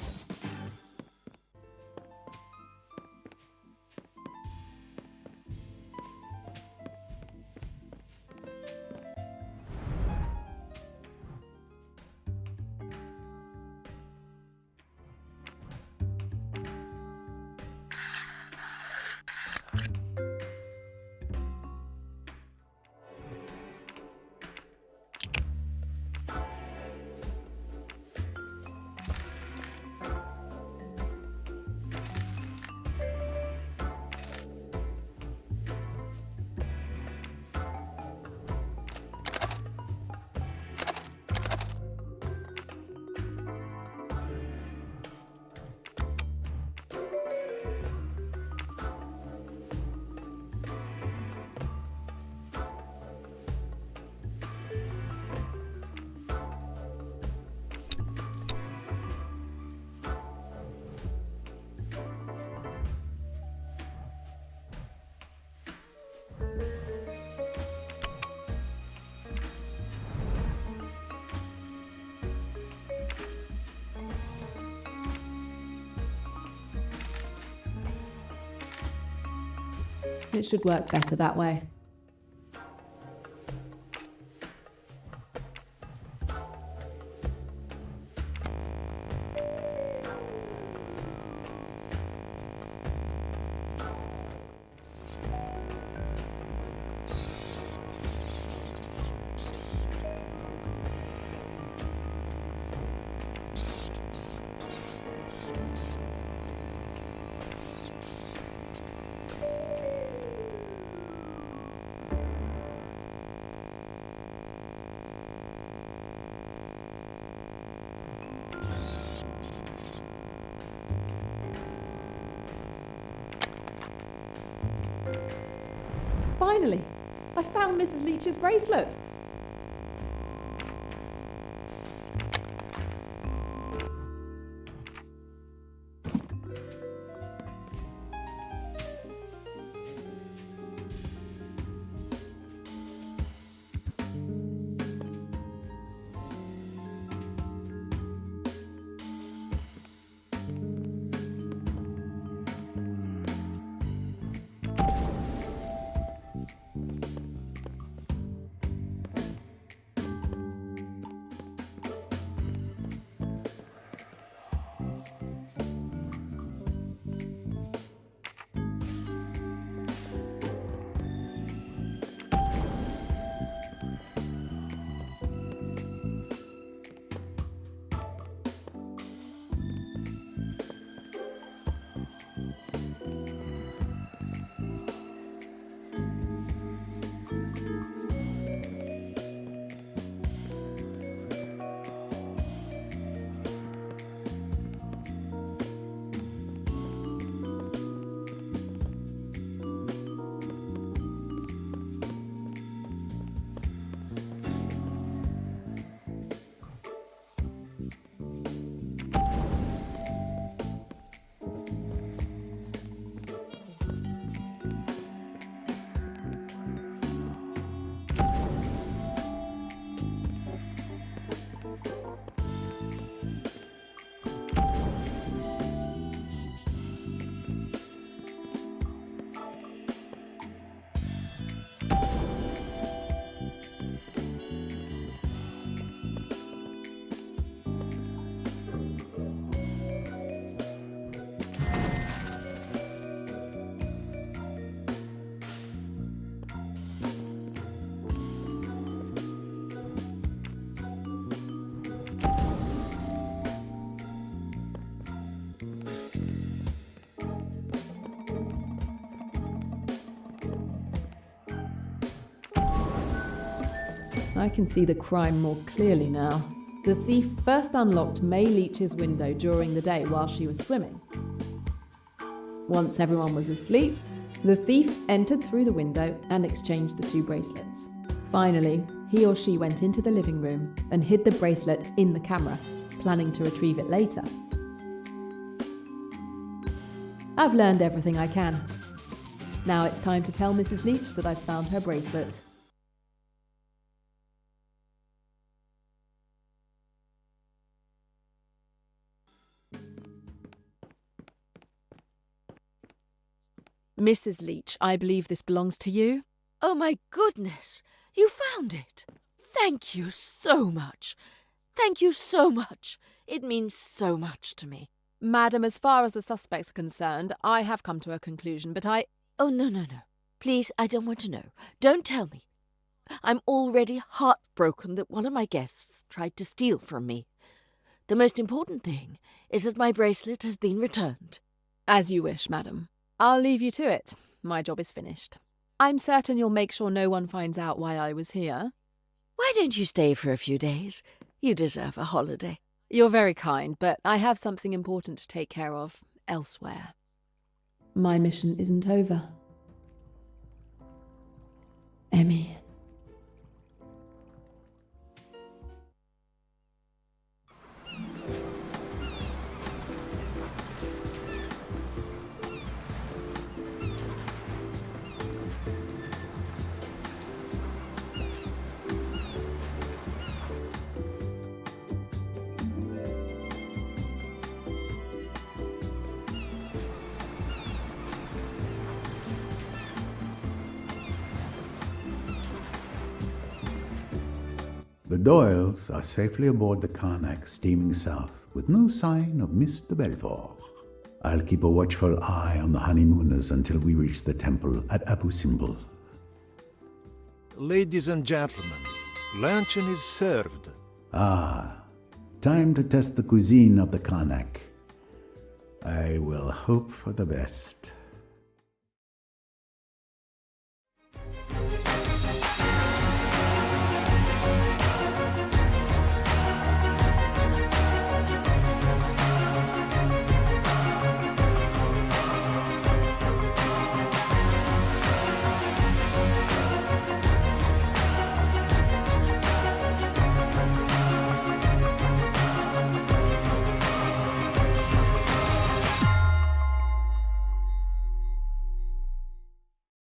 It should work better that way. Finally, I found Mrs. Leach's bracelet. I can see the crime more clearly now. The thief first unlocked May Leach's window during the day while she was swimming. Once everyone was asleep, the thief entered through the window and exchanged the two bracelets. Finally, he or she went into the living room and hid the bracelet in the camera, planning to retrieve it later. I've learned everything I can. Now it's time to tell Mrs. Leach that I've found her bracelet. Mrs. Leach, I believe this belongs to you. Oh my goodness! You found it! Thank you so much! Thank you so much! It means so much to me. Madam, as far as the suspects are concerned, I have come to a conclusion, but Oh, no. Please, I don't want to know. Don't tell me. I'm already heartbroken that one of my guests tried to steal from me. The most important thing is that my bracelet has been returned. As you wish, madam. I'll leave you to it. My job is finished. I'm certain you'll make sure no one finds out why I was here. Why don't you stay for a few days? You deserve a holiday. You're very kind, but I have something important to take care of elsewhere. My mission isn't over. Emmy. The Doyles are safely aboard the Carnac steaming south with no sign of Miss de Belfort. I'll keep a watchful eye on the honeymooners until we reach the temple at Abu Simbel. Ladies and gentlemen, luncheon is served. Ah, time to test the cuisine of the Carnac. I will hope for the best.